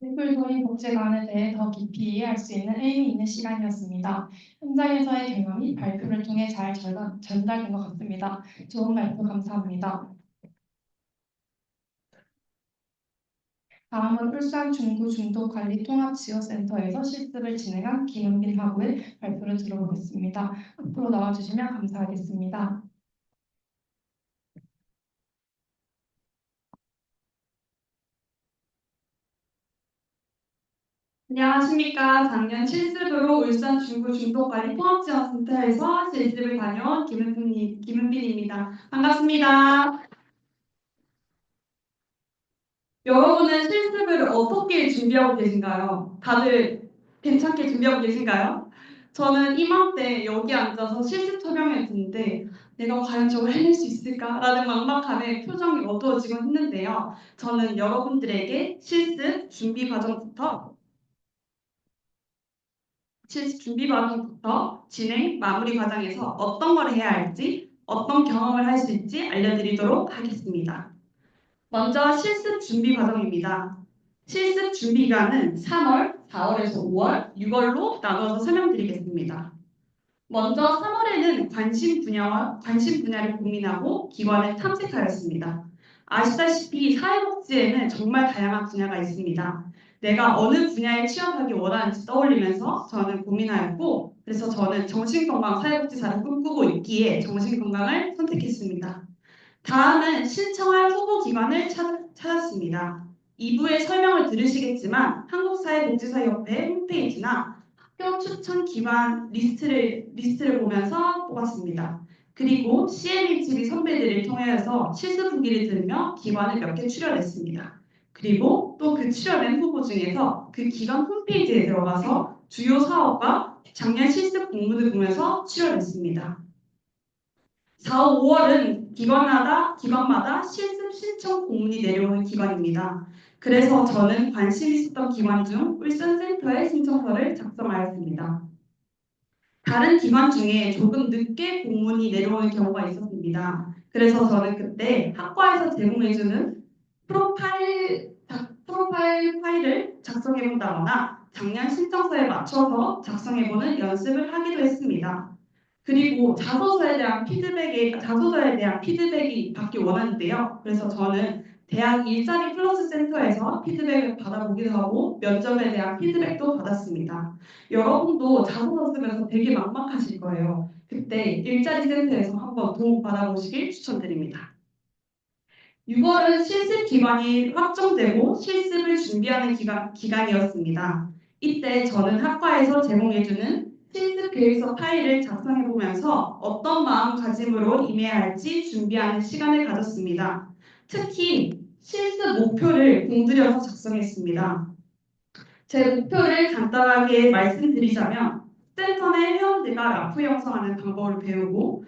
뇌물소인 복지관에 대해 더 깊이 이해할 수 있는 의미 있는 시간이었습니다. 현장에서의 경험이 발표를 통해 잘 전달된 것 같습니다. 좋은 발표 감사합니다. 다음은 울산 중구 중도관리통합지원센터에서 실습을 진행한 김은빈 하부의 발표를 들어보겠습니다. 앞으로 나와주시면 감사하겠습니다. 안녕하십니까. 작년 실습으로 울산 중구 중도관리 통합지원센터에서 실습을 다녀온 김은빈입니다. 반갑습니다. 여러분은 실습을 어떻게 준비하고 계신가요? 다들 괜찮게 준비하고 계신가요? 저는 이맘때 여기 앉아서 실습 촬영을 듣는데 내가 과연 저걸 해낼 수 있을까라는 막막함에 표정이 어두워지곤 했는데요. 저는 여러분들에게 실습 준비 과정부터 진행, 마무리 과정에서 어떤 걸 해야 할지, 어떤 경험을 할 수 있지 알려드리도록 하겠습니다. 먼저 실습 준비 과정입니다. 실습 준비 기간은 3월, 4월에서 5월, 6월로 나눠서 설명드리겠습니다. 먼저 3월에는 관심 분야를 고민하고 기관을 탐색하였습니다. 아시다시피 사회복지에는 정말 다양한 분야가 있습니다. 내가 어느 분야에 취업하기 원하는지 떠올리면서 저는 고민하였고, 그래서 저는 정신건강 사회복지사를 꿈꾸고 있기에 정신건강을 선택했습니다. 다음은 신청할 후보기관을 찾았습니다. 2부의 설명을 들으시겠지만 한국사회복지사협회 홈페이지나 학교 추천 기관 리스트를 보면서 뽑았습니다. 그리고 CMHB 선배들을 통해서 실습 후기를 들으며 기관을 몇 개 추려냈습니다. 그리고 또 그 추려낸 후보 중에서 그 기관 홈페이지에 들어가서 주요 사업과 작년 실습 공문을 보면서 추려냈습니다. 4, 5월은 기관마다 실습 신청 공문이 내려오는 기관입니다. 그래서 저는 관심 있었던 기관 중 울산센터의 신청서를 작성하였습니다. 다른 기관 중에 조금 늦게 공문이 내려오는 경우가 있었습니다. 그래서 저는 그때 학과에서 제공해주는 프로파일 파일을 작성해본다거나 작년 신청서에 맞춰서 작성해보는 연습을 하기도 했습니다. 그리고 자소서에 대한 피드백이 받기 원하는데요. 그래서 저는 대학 일자리 플러스 센터에서 피드백을 받아보기도 하고 면접에 대한 피드백도 받았습니다. 여러분도 자소서 쓰면서 되게 막막하실 거예요. 그때 일자리 센터에서 한번 도움 받아보시길 추천드립니다. 6월은 실습 기간이 확정되고 실습을 준비하는 기간이었습니다. 이때 저는 학과에서 제공해주는 실습 계획서 파일을 작성해보면서 어떤 마음가짐으로 임해야 할지 준비하는 시간을 가졌습니다. 특히 실습 목표를 공들여서 작성했습니다. 제 목표를 간단하게 말씀드리자면 센터 내 회원들과 라프 형성하는 방법을 배우고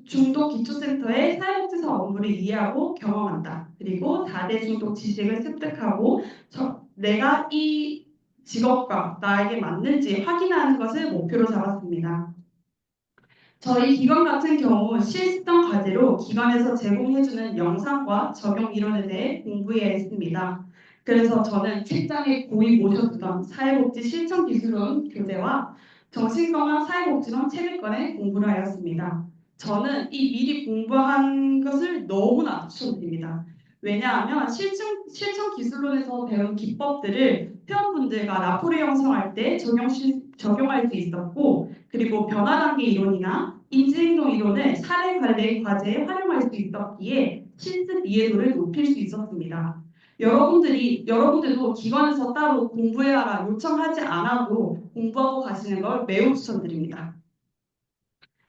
중독 기초센터의 사회복지사 업무를 이해하고 경험한다. 그리고 4대 중독 지식을 습득하고 내가 이 직업과 나에게 맞는지 확인하는 것을 목표로 잡았습니다. 저희 기관 같은 경우 실습형 과제로 기관에서 제공해주는 영상과 적용 이론에 대해 공부해야 했습니다. 그래서 저는 책장에 고이 모셔두던 사회복지 실천 기술론 교재와 정신건강 사회복지론 책을 꺼내 공부를 하였습니다. 저는 이 미리 공부한 것을 너무나 추천드립니다. 왜냐하면 실천 기술론에서 배운 기법들을 회원분들과 라포를 형성할 때 적용할 수 있었고, 그리고 변화단계 이론이나 인지행동 이론을 사례 관련 과제에 활용할 수 있었기에 실습 이해도를 높일 수 있었습니다. 여러분들도 기관에서 따로 공부해라 요청하지 않아도 공부하고 가시는 걸 매우 추천드립니다.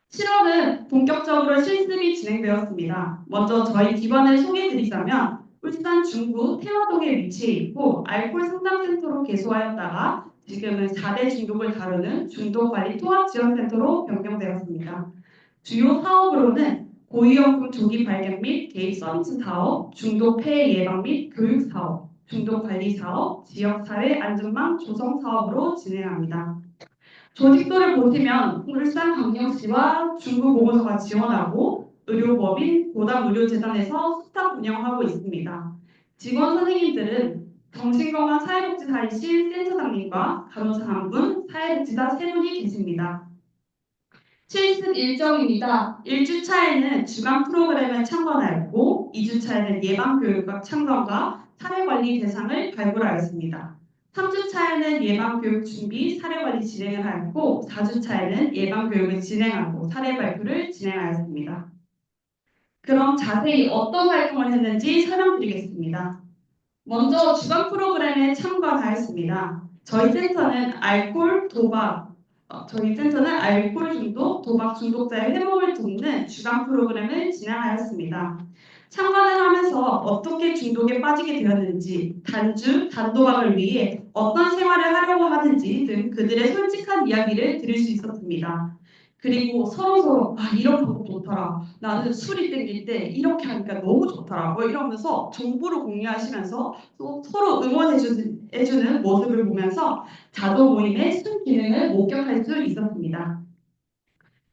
7월은 본격적으로 실습이 진행되었습니다. 먼저 저희 기관을 소개해드리자면 울산 중구 태화동에 위치해 있고 알코올 상담센터로 개소하였다가 지금은 4대 중독을 다루는 중독관리 통합지원센터로 변경되었습니다. 주요 사업으로는 고위험군 조기 발견 및 개입 서비스 사업, 중독 폐해 예방 및 교육 사업, 중독 관리 사업, 지역사회 안전망 조성 사업으로 진행합니다. 조직도를 보시면 울산광역시와 중구보건소가 지원하고 의료법인 고담의료재단에서 수탁 운영하고 있습니다. 직원 선생님들은 정신건강 사회복지사이실 센터장님과 간호사 1분, 사회복지사 3분이 계십니다. 실습 일정입니다. 1주차에는 주간 프로그램을 참관하였고 2주차에는 예방교육과 참관과 사례관리 대상을 발굴하였습니다. 3주차에는 예방교육 준비, 사례관리 진행을 하였고 4주차에는 예방교육을 진행하고 사례 발표를 진행하였습니다. 그럼 자세히 어떤 활동을 했는지 설명드리겠습니다. 먼저 주간 프로그램에 참관하였습니다. 저희 센터는 알코올 중독, 도박 중독자의 회복을 돕는 주간 프로그램을 진행하였습니다. 참관을 하면서 어떻게 중독에 빠지게 되었는지, 단도박을 위해 어떤 생활을 하려고 하는지 등 그들의 솔직한 이야기를 들을 수 있었습니다. 그리고 서로 이런 방법 좋더라. 나는 술이 땡길 때 이렇게 하니까 너무 좋더라. 이러면서 정보를 공유하시면서 또 서로 응원해주는 모습을 보면서 자도 모임의 순기능을 목격할 수 있었습니다.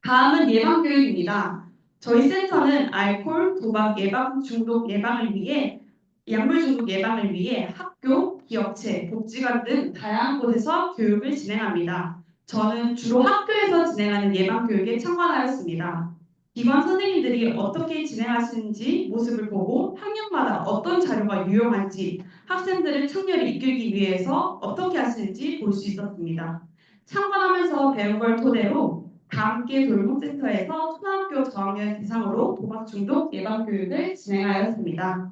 다음은 예방교육입니다. 저희 센터는 알코올, 도박 예방, 중독 예방을 위해 약물 중독 예방을 위해 학교, 기업체, 복지관 등 다양한 곳에서 교육을 진행합니다. 저는 주로 학교에서 진행하는 예방교육에 참관하였습니다. 기관 선생님들이 어떻게 진행하시는지 모습을 보고 학년마다 어떤 자료가 유용한지 학생들을 청결히 이끌기 위해서 어떻게 하시는지 볼 수 있었습니다. 참관하면서 배운 걸 토대로 다함께 돌봄센터에서 초등학교 저학년 대상으로 도박 중독 예방 교육을 진행하였습니다.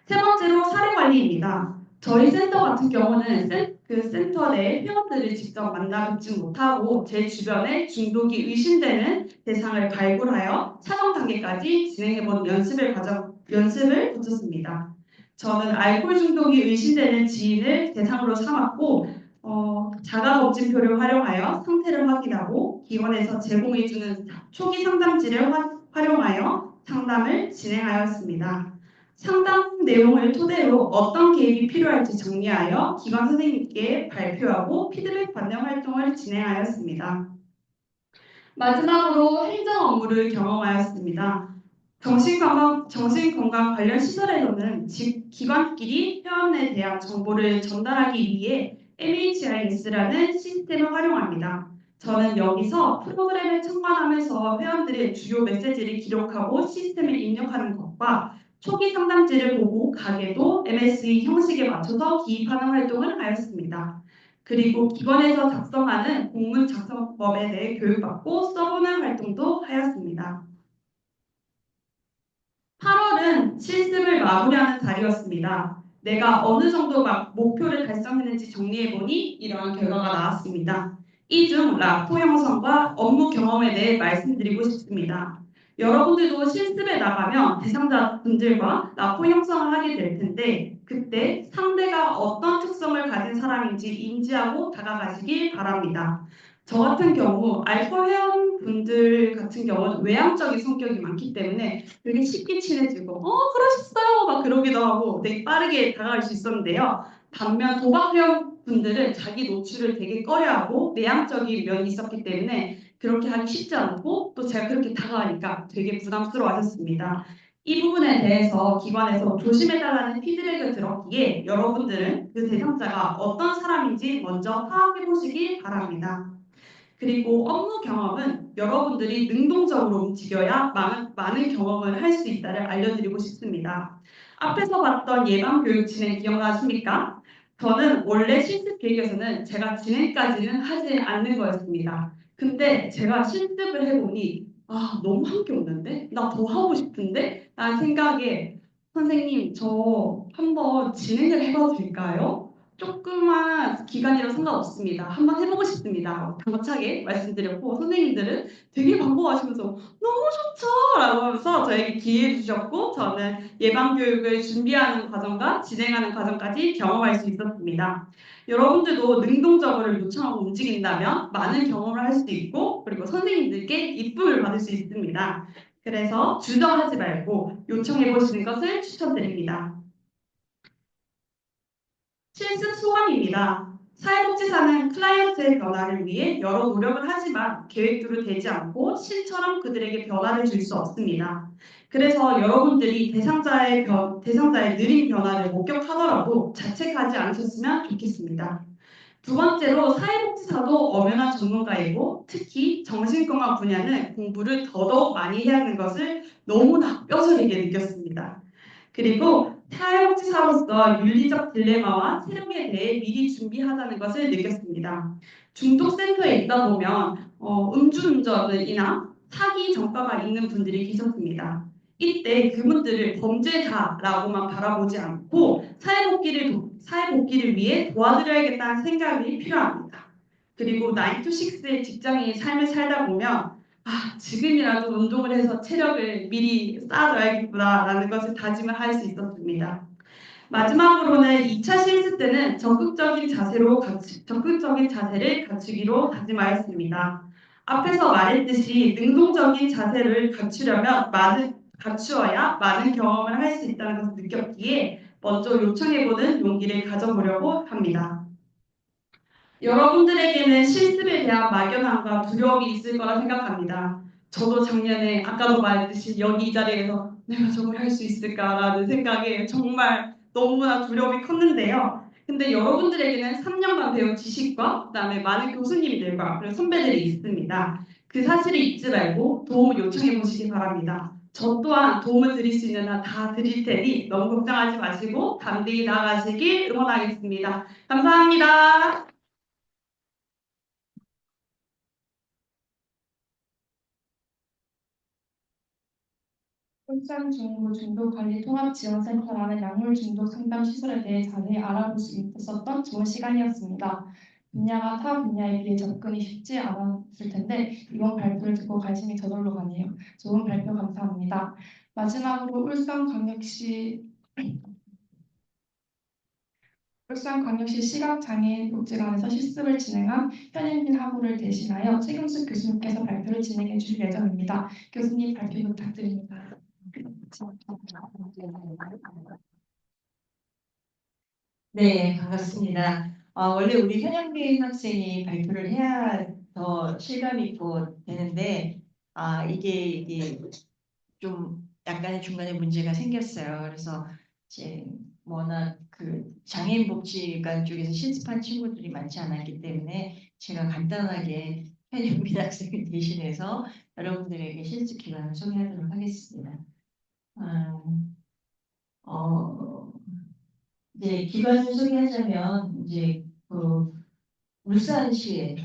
세 번째로 사례 관리입니다. 저희 센터 같은 경우는 센터 내 회원들을 직접 만나 뵙지 못하고 제 주변에 중독이 의심되는 대상을 발굴하여 차정 단계까지 진행해본 연습을 거쳤습니다. 저는 알코올 중독이 의심되는 지인을 대상으로 삼았고 자가검진표를 활용하여 상태를 확인하고 기관에서 제공해주는 초기 상담지를 활용하여 상담을 진행하였습니다. 상담 내용을 토대로 어떤 개입이 필요할지 정리하여 기관 선생님께 발표하고 피드백 받는 활동을 진행하였습니다. 마지막으로 행정 업무를 경험하였습니다. 정신건강 관련 시설에서는 기관끼리 회원에 대한 정보를 전달하기 위해 MHIS라는 시스템을 활용합니다. 저는 여기서 프로그램을 참관하면서 회원들의 주요 메시지를 기록하고 시스템에 입력하는 것과 초기 상담지를 보고 가게도 MSE 형식에 맞춰서 기입하는 활동을 하였습니다. 그리고 기관에서 작성하는 공문 작성법에 대해 교육받고 써보는 활동도 하였습니다. 8월은 실습을 마무리하는 달이었습니다. 내가 어느 정도 목표를 달성했는지 정리해보니 이러한 결과가 나왔습니다. 이 중 라포 형성과 업무 경험에 대해 말씀드리고 싶습니다. 여러분들도 실습에 나가면 대상자분들과 라포 형성을 하게 될 텐데 그때 상대가 어떤 특성을 가진 사람인지 인지하고 다가가시길 바랍니다. 저 같은 경우 알파 회원분들 같은 경우는 외향적인 성격이 많기 때문에 되게 쉽게 친해지고 그러셨어요 막 그러기도 하고 되게 빠르게 다가갈 수 있었는데요. 반면 도박 회원분들은 자기 노출을 되게 꺼려하고 내향적인 면이 있었기 때문에 그렇게 하기 쉽지 않고 또 제가 그렇게 다가가니까 되게 부담스러워하셨습니다. 이 부분에 대해서 기관에서 조심해달라는 피드백을 들었기에 여러분들은 그 대상자가 어떤 사람인지 먼저 파악해 보시기 바랍니다. 그리고 업무 경험은 여러분들이 능동적으로 움직여야 많은 경험을 할 수 있다를 알려드리고 싶습니다. 앞에서 봤던 예방교육 진행 기억나십니까? 저는 원래 실습 계획에서는 제가 진행까지는 하지 않는 거였습니다. 근데 제가 실습을 해보니 너무 한 게 없는데? 나 더 하고 싶은데? 라는 생각에 선생님 저 한번 진행을 해봐도 될까요? 조그만 기간이라 상관없습니다. 한번 해보고 싶습니다. 당차게 말씀드렸고 선생님들은 되게 반가워하시면서 너무 좋죠! 라고 하면서 저에게 기회 주셨고 저는 예방교육을 준비하는 과정과 진행하는 과정까지 경험할 수 있었습니다. 여러분들도 능동적으로 요청하고 움직인다면 많은 경험을 할 수도 있고 그리고 선생님들께 이쁨을 받을 수 있습니다. 그래서 주저하지 말고 요청해보시는 것을 추천드립니다. 실습 소감입니다. 사회복지사는 클라이언트의 변화를 위해 여러 노력을 하지만 계획대로 되지 않고 신처럼 그들에게 변화를 줄 수 없습니다. 그래서 여러분들이 대상자의 느린 변화를 목격하더라도 자책하지 않으셨으면 좋겠습니다. 두 번째로 사회복지사도 엄연한 전문가이고 특히 정신건강 분야는 공부를 더더욱 많이 해야 하는 것을 너무나 뼈저리게 느꼈습니다. 그리고 사회복지사로서 윤리적 딜레마와 체력에 대해 미리 준비하자는 것을 느꼈습니다. 중독센터에 있다 보면 음주운전이나 사기 전과가 있는 분들이 계셨습니다. 이때 그분들을 범죄자라고만 바라보지 않고 사회복귀를 위해 도와드려야겠다는 생각이 필요합니다. 그리고 9to6의 직장인 삶을 살다 보면 지금이라도 운동을 해서 체력을 미리 쌓아둬야겠구나라는 것을 다짐을 할 수 있었습니다. 마지막으로는 2차 실습 때는 적극적인 자세를 갖추기로 다짐하였습니다. 앞에서 말했듯이 능동적인 자세를 갖추어야 많은 경험을 할 수 있다는 것을 느꼈기에 먼저 요청해보는 용기를 가져보려고 합니다. 여러분들에게는 실습에 대한 막연함과 두려움이 있을 거라 생각합니다. 저도 작년에 아까도 말했듯이 여기 이 자리에서 내가 저걸 할 수 있을까라는 생각에 정말 너무나 두려움이 컸는데요. 근데 여러분들에게는 3년간 배운 지식과 그다음에 많은 교수님들과 그리고 선배들이 있습니다. 그 사실을 잊지 말고 도움을 요청해 보시기 바랍니다. 저 또한 도움을 드릴 수 있는 한 다 드릴 테니 너무 걱정하지 마시고 담대히 나아가시길 응원하겠습니다. 감사합니다. 울산 중부 중독관리통합지원센터라는 약물 중독 상담 시설에 대해 자세히 알아볼 수 있었던 좋은 시간이었습니다. 분야가 타 분야에 비해 접근이 쉽지 않았을 텐데 이번 발표를 듣고 관심이 저절로 가네요. 좋은 발표 감사합니다. 마지막으로 울산광역시 시각장애인 복지관에서 실습을 진행한 현인빈 하부를 대신하여 최경숙 교수님께서 발표를 진행해 주실 예정입니다. 교수님 발표 부탁드립니다. 네, 반갑습니다. 원래 우리 현영빈 학생이 발표를 해야 더 실감 있고 되는데, 이게 좀 약간의 중간에 문제가 생겼어요. 그래서 이제 워낙 그 장애인 복지관 쪽에서 실습한 친구들이 많지 않았기 때문에 제가 간단하게 현영빈 학생을 대신해서 여러분들에게 실습 기간을 소개하도록 하겠습니다. 어, 이제 기관을 소개하자면 이제 그 울산시에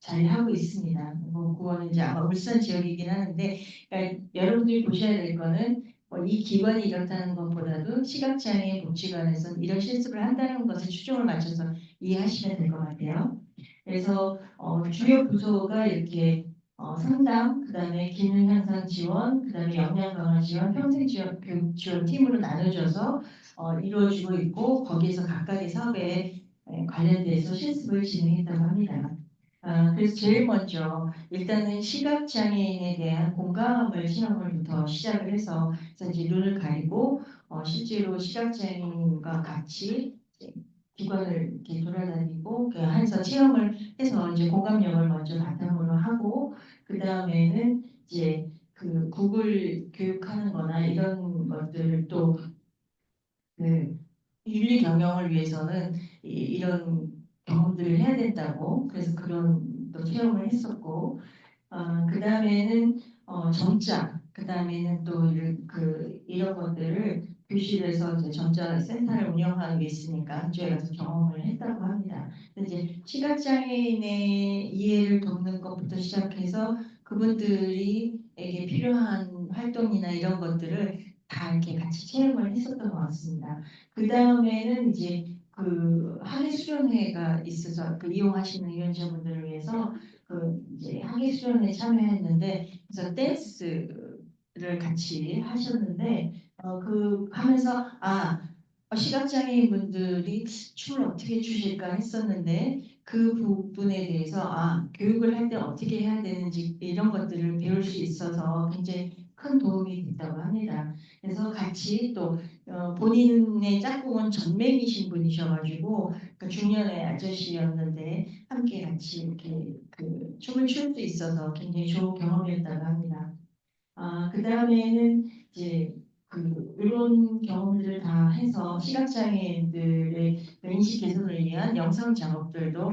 잘 하고 있습니다. 뭐 그거는 이제 아마 울산 지역이긴 하는데, 그러니까 여러분들이 보셔야 될 거는 이 기관이 이렇다는 것보다도 시각장애인 복지관에서 이런 실습을 한다는 것에 초점을 맞춰서 이해하시면 될 것 같아요. 그래서 주요 부서가 이렇게 상담, 그다음에 기능 향상 지원, 그다음에 역량 강화 지원, 평생 지원, 교육 지원 팀으로 나눠져서 이루어지고 있고, 거기에서 각각의 사업에 관련돼서 실습을 진행했다고 합니다. 그래서 제일 먼저 일단은 시각장애인에 대한 공감을 시험을부터 시작을 해서, 그래서 이제 눈을 가리고 실제로 시각장애인과 같이 이제 기관을 이렇게 돌아다니고 해서 체험을 해서 이제 공감력을 먼저 바탕으로 하고, 그 다음에는 이제 그 구글 교육하는 거나 이런 것들을 또 그 윤리 경영을 위해서는 이런 경험들을 해야 된다고, 그래서 그런 또 체험을 했었고, 그 다음에는 점자, 그 다음에는 또 이런 것들을 교실에서 이제 점자 센터를 운영하는 게 있으니까 그쪽에 가서 경험을 했다고 합니다. 근데 이제 시각장애인의 이해를 돕는 것부터 시작해서 그분들이에게 필요한 활동이나 이런 것들을 다 이렇게 같이 체험을 했었던 것 같습니다. 그 다음에는 이제 그 학예 수련회가 있어서 그 이용하시는 유연자분들을 위해서 그 이제 학예 수련회에 참여했는데, 그래서 댄스를 같이 하셨는데 그 하면서 시각장애인 분들이 춤을 어떻게 추실까 했었는데, 그 부분에 대해서 교육을 할 때 어떻게 해야 되는지 이런 것들을 배울 수 있어서 굉장히 큰 도움이 됐다고 합니다. 그래서 같이 또 본인의 짝꿍은 전맹이신 분이셔가지고 그 중년의 아저씨였는데 함께 같이 이렇게 그 춤을 출 수 있어서 굉장히 좋은 경험이었다고 합니다. 그 다음에는 이제 이런 경험들을 다 해서 시각장애인들의 인식 개선을 위한 영상 작업들도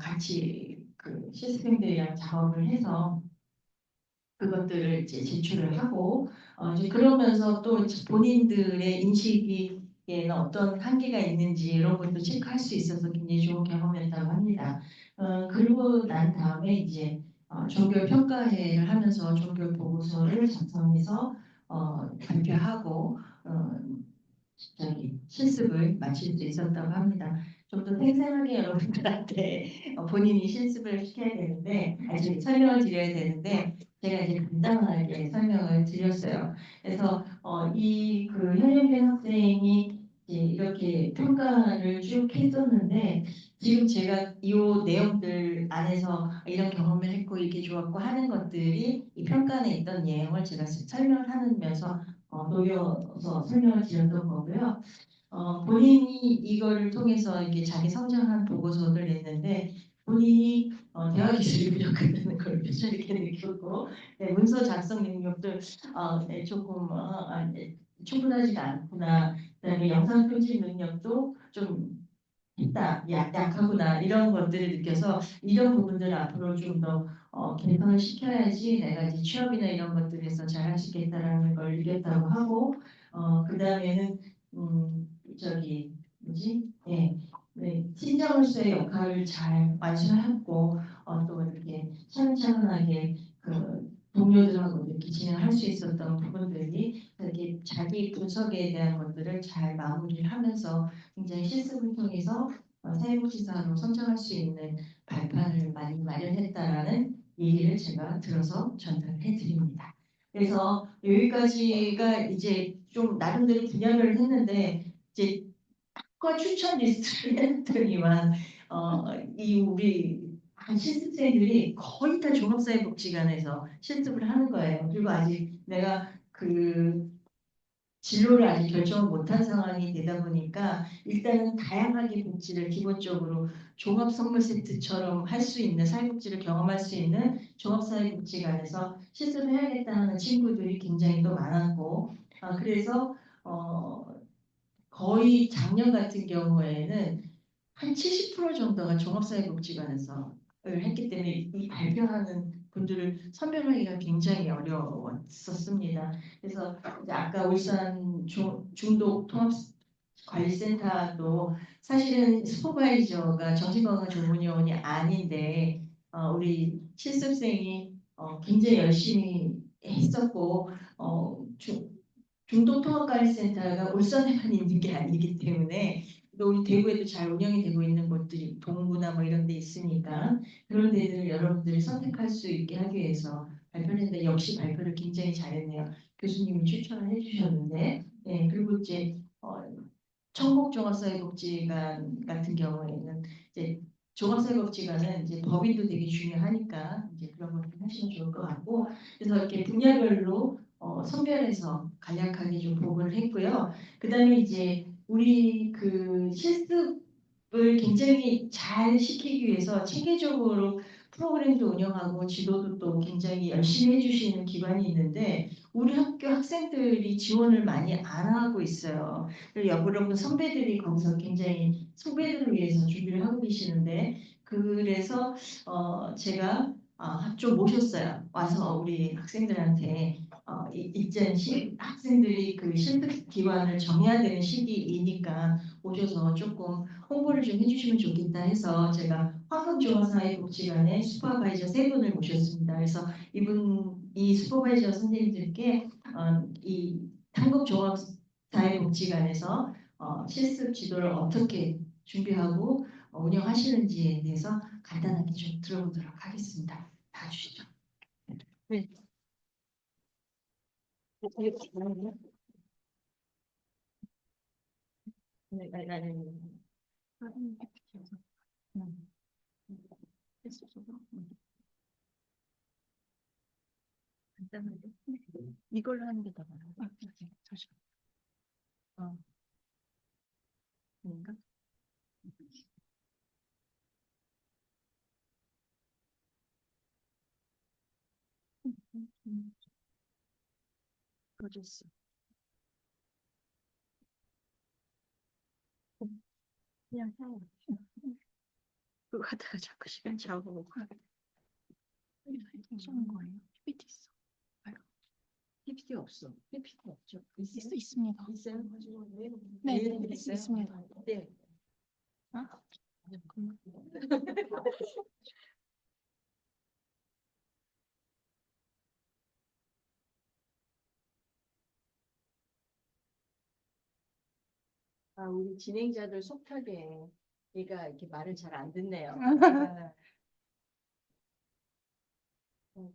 같이 그 시스템들이랑 작업을 해서 그것들을 이제 제출을 하고, 이제 그러면서 또 본인들의 인식에는 어떤 한계가 있는지 이런 것도 체크할 수 있어서 굉장히 좋은 경험이었다고 합니다. 그리고 난 다음에 이제 종교 평가회를 하면서 종교 보고서를 작성해서 발표하고 실습을 마칠 수 있었다고 합니다. 좀 더 생생하게 여러분들한테 본인이 실습을 시켜야 되는데, 설명을 드려야 되는데, 제가 이제 간단하게 설명을 드렸어요. 그래서 이 그 현영빈 학생이 이제 이렇게 평가를 쭉 했었는데, 지금 제가 이 내용들 안에서 이런 경험을 했고 이게 좋았고 하는 것들이 이 평가안에 있던 내용을 제가 설명을 하면서 녹여서 설명을 드렸던 거고요. 본인이 이거를 통해서 이렇게 자기 성장한 보고서를 냈는데, 본인이 대화 기술이 부족하다는 걸 이렇게 느꼈고, 문서 작성 능력도 조금 충분하지가 않구나. 그다음에 영상 편집 능력도 좀 있다, 약하구나 이런 것들을 느껴서 이런 부분들을 앞으로 좀 더 개선을 시켜야지 내가 이제 취업이나 이런 것들에서 잘할 수 있겠다라는 걸 느꼈다고 하고, 그 다음에는 저기 뭐지? 팀장으로서의 역할을 잘 완수했고 또 이렇게 차근차근하게 그 동료들하고 이렇게 진행할 수 있었던 부분들이 이렇게 자기 분석에 대한 것들을 잘 마무리를 하면서 굉장히 실습을 통해서 사회복지사로 선정할 수 있는 발판을 많이 마련했다라는 얘기를 제가 들어서 전달해 드립니다. 그래서 여기까지가 이제 좀 나름대로 분야별을 했는데, 이제 학과 추천 리스트를 했더니만 이 우리 실습생들이 거의 다 종합사회복지관에서 실습을 하는 거예요. 그리고 아직 내가 그 진로를 아직 결정을 못한 상황이 되다 보니까 일단은 다양하게 복지를 기본적으로 종합선물 세트처럼 할 수 있는 사회복지를 경험할 수 있는 종합사회복지관에서 실습해야겠다는 친구들이 굉장히 또 많았고, 그래서 거의 작년 같은 경우에는 한 70% 정도가 종합사회복지관에서 했기 때문에 이 발표하는 분들을 선별하기가 굉장히 어려웠었습니다. 그래서 이제 아까 울산 중독 통합관리센터도 사실은 슈퍼바이저가 정신건강 전문요원이 아닌데 우리 실습생이 굉장히 열심히 했었고 중도통합관리센터가 울산에만 있는 게 아니기 때문에 또 우리 대구에도 잘 운영이 되고 있는 곳들이 동구나 뭐 이런 데 있으니까 그런 데들을 여러분들이 선택할 수 있게 하기 위해서 발표를 했는데 역시 발표를 굉장히 잘했네요. 교수님이 추천을 해주셨는데 그리고 이제 청곡종합사회복지관 같은 경우에는 이제 종합사회복지관은 이제 법인도 되게 중요하니까 이제 그런 것들 하시면 좋을 것 같고 그래서 이렇게 분야별로 선별해서 간략하게 좀 보고를 했고요. 그다음에 이제 우리 그 실습을 굉장히 잘 시키기 위해서 체계적으로 프로그램도 운영하고 지도도 또 굉장히 열심히 해주시는 기관이 있는데 우리 학교 학생들이 지원을 많이 안 하고 있어요. 여러분 선배들이 거기서 굉장히 후배들을 위해서 준비를 하고 계시는데 그래서 제가 좀 모셨어요. 와서 우리 학생들한테 이전 학생들이 그 실습 기관을 정해야 되는 시기이니까 오셔서 조금 홍보를 좀 해주시면 좋겠다 해서 제가 화극종합사회복지관의 슈퍼바이저 세 분을 모셨습니다. 그래서 이 슈퍼바이저 선생님들께 이 한국종합사회복지관에서 실습 지도를 어떻게 준비하고 운영하시는지에 대해서 간단하게 좀 들어보도록 하겠습니다. 봐주시죠. 네. 이걸로 하는 게 더 나아요. 잠시만. 뭔가? 꺼졌어. 그냥 해요. 그거 하다가 자꾸 시간 잡아먹고. 쓰는 거예요? PPT 있어. PPT 없어. PPT 없죠. 있습니다. 있어요? 네, 네, 있습니다. 네. 우리 진행자들 속하게 얘가 이렇게 말을 잘 안 듣네요.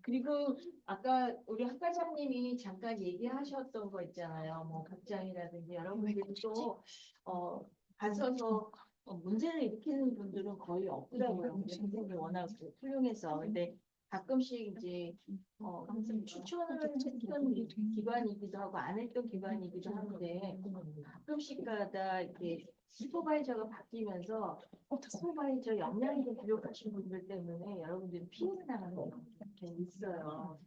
그리고 아까 우리 학과장님이 잠깐 얘기하셨던 거 있잖아요. 뭐 각장이라든지 여러분들이 또 가셔서 문제를 일으키는 분들은 거의 없더라고요. 선생님이 워낙 훌륭해서. 근데 가끔씩 이제 항상 추천을 했던 기관이기도 하고 안 했던 기관이기도 한데 가끔씩가다 이렇게 슈퍼바이저가 바뀌면서 슈퍼바이저 역량이 좀 부족하신 분들 때문에 여러분들이 피해를 나가는 경우가 있어요.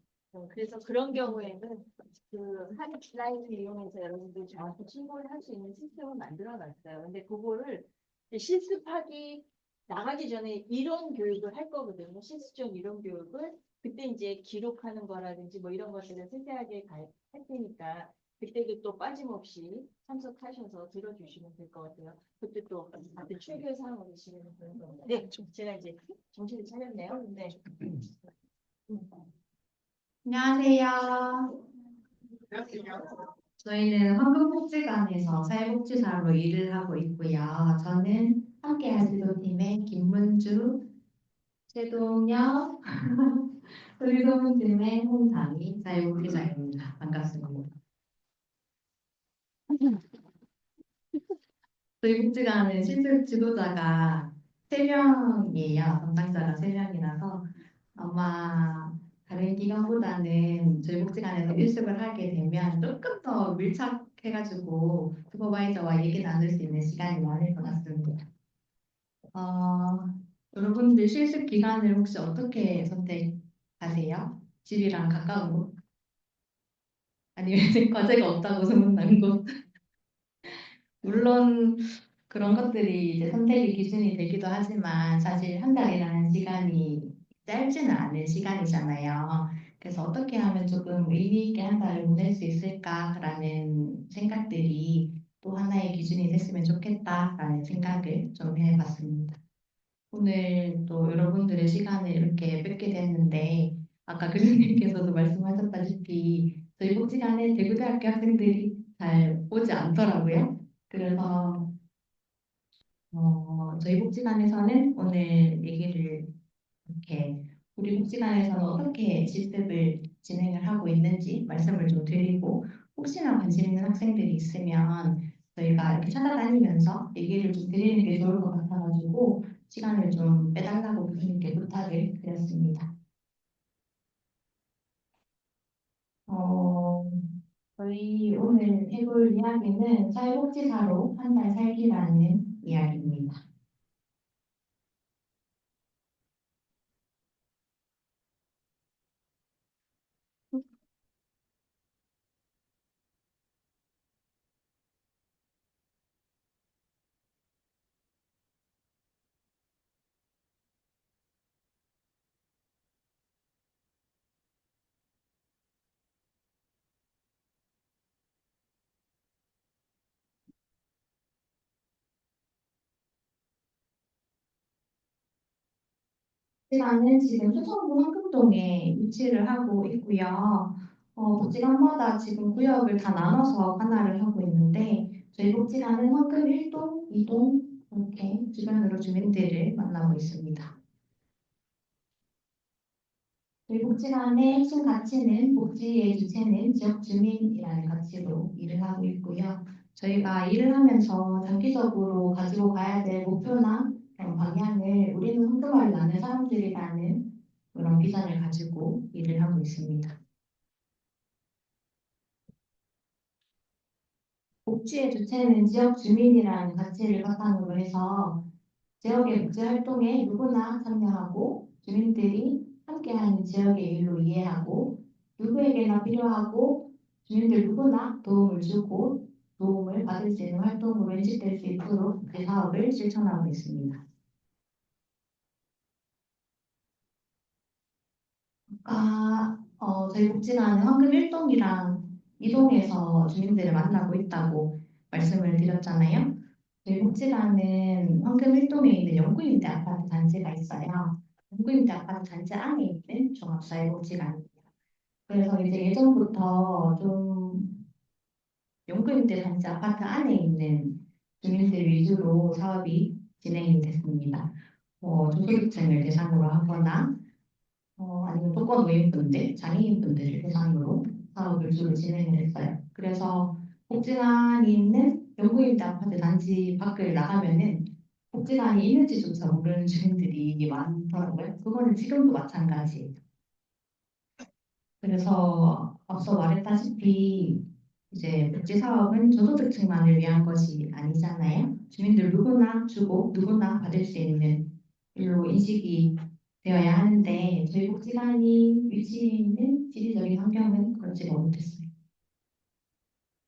그래서 그런 경우에는 그 한라인을 이용해서 여러분들이 정확히 신고를 할 수 있는 시스템을 만들어 놨어요. 근데 그거를 이제 실습하기 나가기 전에 이론 교육을 할 거거든요. 실습적 이론 교육을 그때 이제 기록하는 거라든지 뭐 이런 것들을 세세하게 할 테니까 그때도 또 빠짐없이 참석하셔서 들어주시면 될 것 같아요. 그때 또 같은 출결 사항으로 진행을 되는 겁니다. 네, 제가 이제 정신을 차렸네요. 네. 안녕하세요. 저희는 환경복지관에서 사회복지사로 일을 하고 있고요. 저는 함께할 지도팀의 김문주, 최동혁, 소리소문팀의 홍담이 사회복지사입니다. 반갑습니다. 저희 복지관은 실습 지도자가 3명이에요. 담당자가 3명이라서 아마 다른 기관보다는 저희 복지관에서 실습을 하게 되면 조금 더 밀착해가지고 슈퍼바이저와 얘기 나눌 수 있는 시간이 많을 것 같습니다. 여러분들 실습 기간을 혹시 어떻게 선택하세요? 집이랑 가까운 곳? 아니면 과제가 없다고 소문난 곳? 물론 그런 것들이 이제 선택의 기준이 되기도 하지만 사실 한 달이라는 시간이 짧지는 않은 시간이잖아요. 그래서 어떻게 하면 조금 의미 있게 한 달을 보낼 수 있을까라는 생각들이 또 하나의 기준이 됐으면 좋겠다라는 생각을 좀 해봤습니다. 오늘 또 여러분들의 시간을 이렇게 뺏게 됐는데 아까 교수님께서도 말씀하셨다시피 저희 복지관에 대구대학교 학생들이 잘 오지 않더라고요. 그래서 저희 복지관에서는 오늘 얘기를 이렇게 우리 복지관에서는 어떻게 실습을 진행을 하고 있는지 말씀을 좀 드리고 혹시나 관심 있는 학생들이 있으면 저희가 이렇게 찾아다니면서 얘기를 좀 드리는 게 좋을 것 같아가지고 시간을 좀 빼달라고 교수님께 부탁을 드렸습니다. 어, 저희 오늘 해볼 이야기는 사회복지사로 한 달 살기라는 이야기입니다. 복지관은 지금 수성구 황금동에 위치를 하고 있고요. 복지관마다 지금 구역을 다 나눠서 관할을 하고 있는데 저희 복지관은 황금 1동, 2동 이렇게 주변으로 주민들을 만나고 있습니다. 저희 복지관의 핵심 가치는 복지의 주체는 지역 주민이라는 가치로 일을 하고 있고요. 저희가 일을 하면서 장기적으로 가지고 가야 될 목표나 그런 방향을 우리는 황금알을 낳는 사람들이라는 그런 비전을 가지고 일을 하고 있습니다. 복지의 주체는 지역 주민이라는 가치를 바탕으로 해서 지역의 복지 활동에 누구나 참여하고 주민들이 함께하는 지역의 일로 이해하고 누구에게나 필요하고 주민들 누구나 도움을 주고 도움을 받을 수 있는 활동으로 인식될 수 있도록 그 사업을 실천하고 있습니다. 저희 복지관은 황금 1동이랑 2동에서 주민들을 만나고 있다고 말씀을 드렸잖아요. 저희 복지관은 황금 1동에 있는 영구임대 아파트 단지가 있어요. 영구임대 아파트 단지 안에 있는 종합사회복지관입니다. 그래서 이제 예전부터 좀 영구임대 단지 아파트 안에 있는 주민들 위주로 사업이 진행이 됐습니다. 저소득층을 대상으로 하거나 아니면 독거노인분들, 장애인분들을 대상으로 사업을 주로 진행을 했어요. 그래서 복지관이 있는 영구임대 아파트 단지 밖을 나가면은 복지관이 있는지조차 모르는 주민들이 많더라고요. 그거는 지금도 마찬가지예요. 그래서 앞서 말했다시피 이제 복지 사업은 저소득층만을 위한 것이 아니잖아요. 주민들 누구나 주고 누구나 받을 수 있는 일로 인식이 되어야 하는데 저희 복지관이 위치해 있는 지리적인 환경은 그렇지가 못했어요.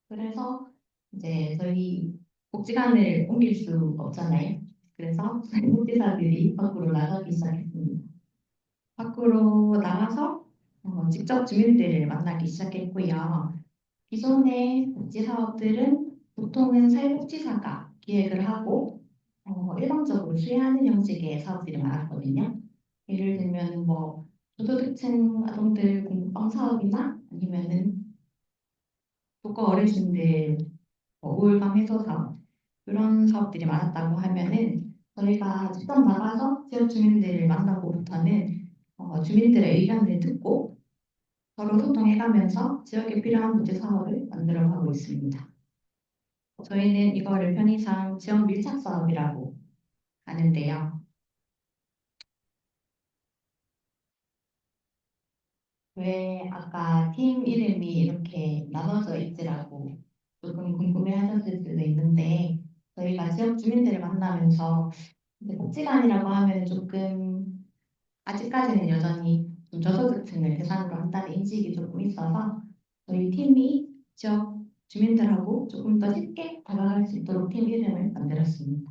그래서 이제 저희 복지관을 옮길 수 없잖아요. 그래서 복지사들이 밖으로 나가기 시작했습니다. 밖으로 나가서 직접 주민들을 만나기 시작했고요. 기존의 복지 사업들은 보통은 사회복지사가 기획을 하고 일방적으로 수행하는 형식의 사업들이 많았거든요. 예를 들면 저소득층 아동들 공부방 사업이나 아니면은 독거 어르신들 우울감 해소 사업 그런 사업들이 많았다고 하면은 저희가 직접 나가서 지역 주민들을 만나고부터는 주민들의 의견을 듣고 서로 소통해가면서 지역에 필요한 복지 사업을 만들어가고 있습니다. 저희는 이거를 편의상 지역 밀착 사업이라고 하는데요. 왜 아까 팀 이름이 이렇게 나눠져 있지라고 조금 궁금해하셨을 수도 있는데 저희가 지역 주민들을 만나면서 이제 복지관이라고 하면 조금 아직까지는 여전히 좀 저소득층을 대상으로 한다는 인식이 조금 있어서 저희 팀이 지역 주민들하고 조금 더 쉽게 다가갈 수 있도록 팀 이름을 만들었습니다.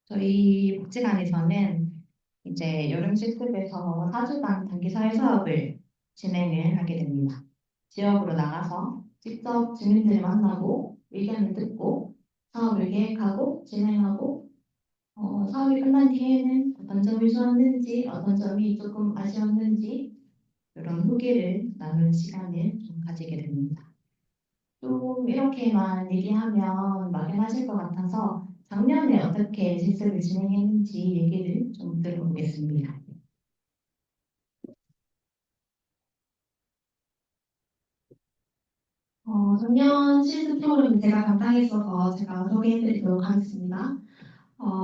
저희 복지관에서는 이제 여름 실습에서 4주간 단기 사회 사업을 진행을 하게 됩니다. 지역으로 나가서 직접 주민들을 만나고 의견을 듣고 사업을 계획하고 진행하고 사업이 끝난 뒤에는 어떤 점이 좋았는지 어떤 점이 조금 아쉬웠는지 이런 후기를 나누는 시간을 좀 가지게 됩니다. 좀 이렇게만 얘기하면 막연하실 것 같아서 작년에 어떻게 실습을 진행했는지 얘기를 좀 들어보겠습니다. 작년 실습 프로그램 제가 담당했어서 제가 소개해드리도록 하겠습니다.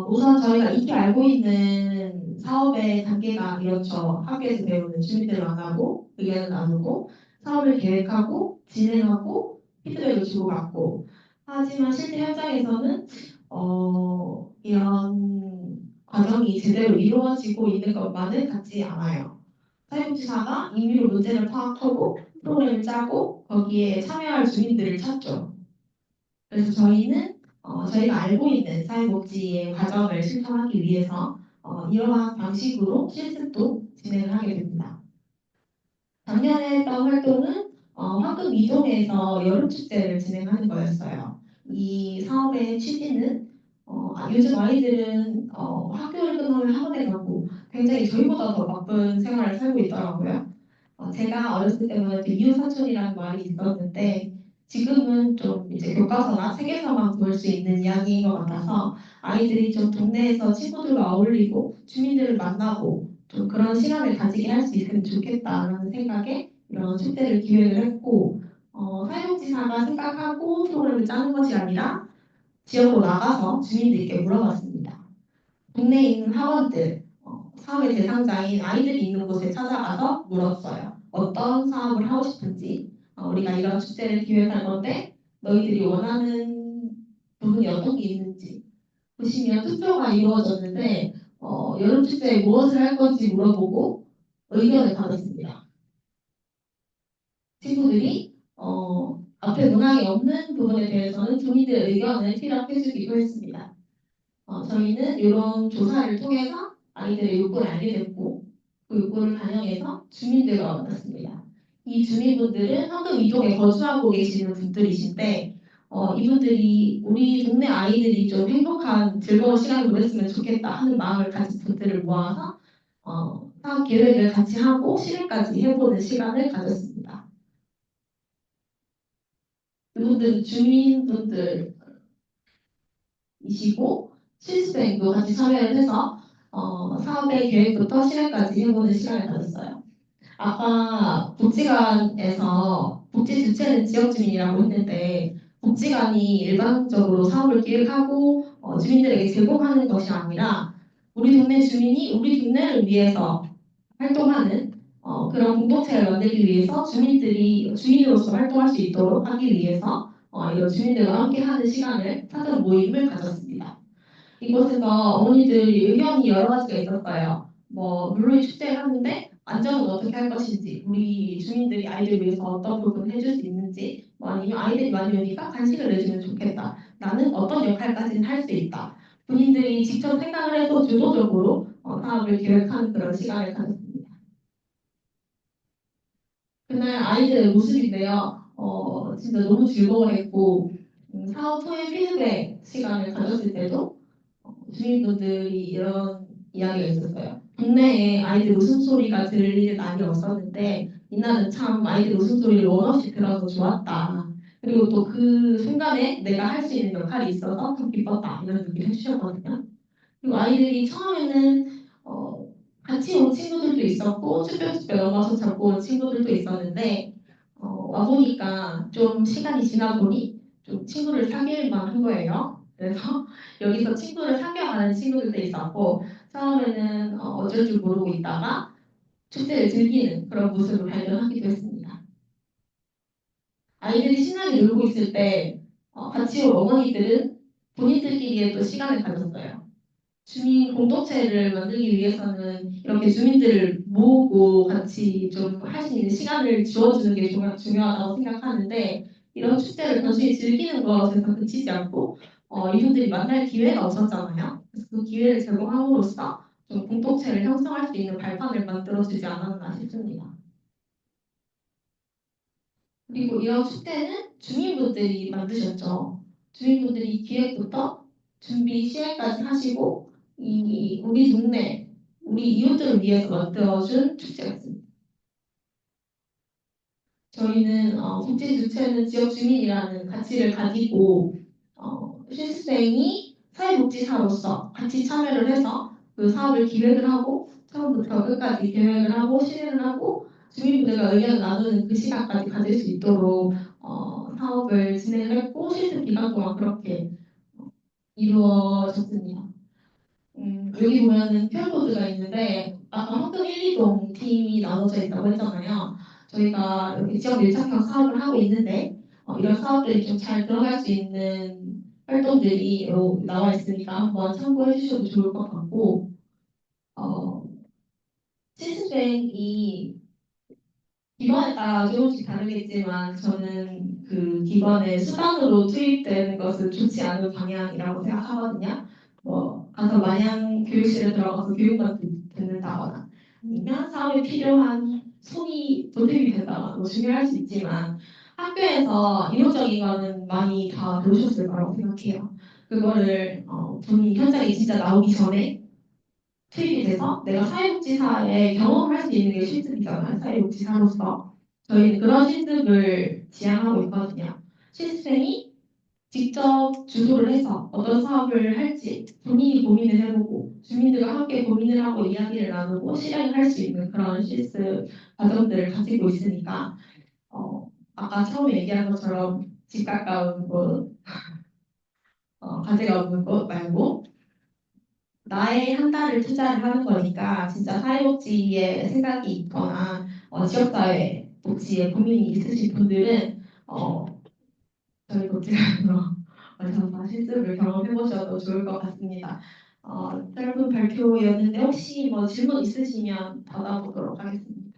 우선 저희가 익히 알고 있는 사업의 단계가 이렇죠. 학교에서 배우는 주민들을 만나고 의견을 나누고 사업을 계획하고 진행하고 피드백을 주고받고 하지만 실제 현장에서는 이런 과정이 제대로 이루어지고 있는 것만은 같지 않아요. 사회복지사가 임의로 문제를 파악하고 프로그램을 짜고 거기에 참여할 주민들을 찾죠. 그래서 저희는 저희가 알고 있는 사회복지의 과정을 실천하기 위해서 이러한 방식으로 실습도 진행을 하게 됩니다. 작년에 했던 활동은 황금 이동에서 여름축제를 진행하는 거였어요. 이 사업의 취지는 요즘 아이들은 학교를 끝나면 학원에 가고 굉장히 저희보다 더 바쁜 생활을 살고 있더라고요. 제가 어렸을 때는 이웃사촌이라는 말이 있었는데 지금은 좀 이제 교과서나 책에서만 볼 수 있는 이야기인 것 같아서 아이들이 좀 동네에서 친구들과 어울리고 주민들을 만나고 좀 그런 시간을 가지게 할 수 있으면 좋겠다라는 생각에 이런 축제를 기획을 했고 사회복지사가 생각하고 프로그램을 짜는 것이 아니라 지역으로 나가서 주민들께 물어봤습니다. 동네에 있는 학원들, 사업의 대상자인 아이들이 있는 곳에 찾아가서 물었어요. 어떤 사업을 하고 싶은지, 우리가 이런 축제를 기획할 건데 너희들이 원하는 부분이 어떤 게 있는지 보시면 투표가 이루어졌는데 여름 축제에 무엇을 할 건지 물어보고 의견을 받았습니다. 친구들이 앞에 문항이 없는 부분에 대해서는 주민들의 의견을 피력해주기도 했습니다. 저희는 이런 조사를 통해서 아이들의 욕구를 알게 됐고 그 욕구를 반영해서 주민들과 만났습니다. 이 주민분들은 황금 이동에 거주하고 계시는 분들이신데 이분들이 우리 동네 아이들이 좀 행복한 즐거운 시간을 보냈으면 좋겠다 하는 마음을 가진 분들을 모아서 사업 계획을 같이 하고 실행까지 해보는 시간을 가졌습니다. 이분들은 주민분들 이시고 실습생도 같이 참여를 해서 사업의 계획부터 실행까지 해보는 시간을 가졌어요. 아까 복지관에서 복지 주체는 지역 주민이라고 했는데 복지관이 일반적으로 사업을 기획하고 주민들에게 제공하는 것이 아니라 우리 동네 주민이 우리 동네를 위해서 활동하는 그런 공동체를 만들기 위해서 주민들이 주인으로서 활동할 수 있도록 하기 위해서 이런 주민들과 함께하는 시간을 사전 모임을 가졌습니다. 이곳에서 어머니들이 의견이 여러 가지가 있었어요. 물론 축제를 하는데 안전은 어떻게 할 것인지, 우리 주민들이 아이들 위해서 어떤 부분을 해줄 수 있는지, 아니면 아이들이 많이 오니까 간식을 내주면 좋겠다. 나는 어떤 역할까지는 할 수 있다. 본인들이 직접 생각을 해서 주도적으로 사업을 계획하는 그런 시간을 가졌습니다. 그날 아이들의 모습인데요. 진짜 너무 즐거워했고 사업 후에 피드백 시간을 가졌을 때도 주민분들이 이런 이야기가 있었어요. 동네에 아이들 웃음소리가 들릴 일이 많이 없었는데 이날은 참 아이들 웃음소리를 원없이 들어서 좋았다. 그리고 또 그 순간에 내가 할 수 있는 역할이 있어서 참 기뻤다. 이런 얘기를 해주셨거든요. 그리고 아이들이 처음에는 같이 온 친구들도 있었고 쭈뼛쭈뼛 넘어서 잡고 온 친구들도 있었는데 와보니까 좀 시간이 지나 보니 좀 친구를 사귈만 한 거예요. 그래서 여기서 친구를 사귀어가는 친구들도 있었고 처음에는 어쩔 줄 모르고 있다가 축제를 즐기는 그런 모습을 발견하기도 했습니다. 아이들이 신나게 놀고 있을 때 같이 온 어머니들은 본인들끼리의 또 시간을 가졌어요. 주민 공동체를 만들기 위해서는 이렇게 주민들을 모으고 같이 좀 할 수 있는 시간을 주어주는 게 중요하다고 생각하는데 이런 축제를 단순히 즐기는 것에서 그치지 않고 이분들이 만날 기회가 없었잖아요. 그래서 그 기회를 제공함으로써 좀 공동체를 형성할 수 있는 발판을 만들어주지 않았나 싶습니다. 그리고 이런 축제는 주민분들이 만드셨죠. 주민분들이 기획부터 준비 시행까지 하시고 우리 동네, 우리 이웃들을 위해서 만들어준 축제였습니다. 저희는 국제 주체는 지역 주민이라는 가치를 가지고 실습생이 사회복지사로서 같이 참여를 해서 그 사업을 기획을 하고 처음부터 끝까지 계획을 하고 실행을 하고 주민분들과 의견을 나누는 그 시간까지 가질 수 있도록 사업을 진행을 했고 실습 기간 동안 그렇게 이루어졌습니다. 여기 보면은 QR코드가 있는데 아까 황금 1, 2동 팀이 나눠져 있다고 했잖아요. 저희가 여기 지역 밀착형 사업을 하고 있는데 이런 사업들이 좀 잘 들어갈 수 있는 활동들이 나와 있으니까 한번 참고해 주셔도 좋을 것 같고 실습생이 기관에 따라 조금씩 다르겠지만 저는 그 기관의 수단으로 투입되는 것은 좋지 않은 방향이라고 생각하거든요. 가서 마냥 교육실에 들어가서 교육만 듣는다거나 아니면 사업에 필요한 손이 보탬이 된다거나 중요할 수 있지만 학교에서 이론적인 거는 많이 다 배우셨을 거라고 생각해요. 그거를 본인 현장에 진짜 나오기 전에 투입이 돼서 내가 사회복지사에 경험을 할 수 있는 게 실습이잖아요. 사회복지사로서. 저희는 그런 실습을 지향하고 있거든요. 실습생이 직접 주도를 해서 어떤 사업을 할지 본인이 고민을 해보고 주민들과 함께 고민을 하고 이야기를 나누고 실행을 할 수 있는 그런 실습 과정들을 가지고 있으니까 아까 처음에 얘기한 것처럼 집 가까운 곳, 가게가 없는 곳 말고 나의 한 달을 투자를 하는 거니까 진짜 사회복지에 생각이 있거나 지역사회 복지에 고민이 있으신 분들은 저희 복지관으로 오셔서 실습을 경험해 보셔도 좋을 것 같습니다. 짧은 발표였는데 혹시 뭐 질문 있으시면 받아보도록 하겠습니다.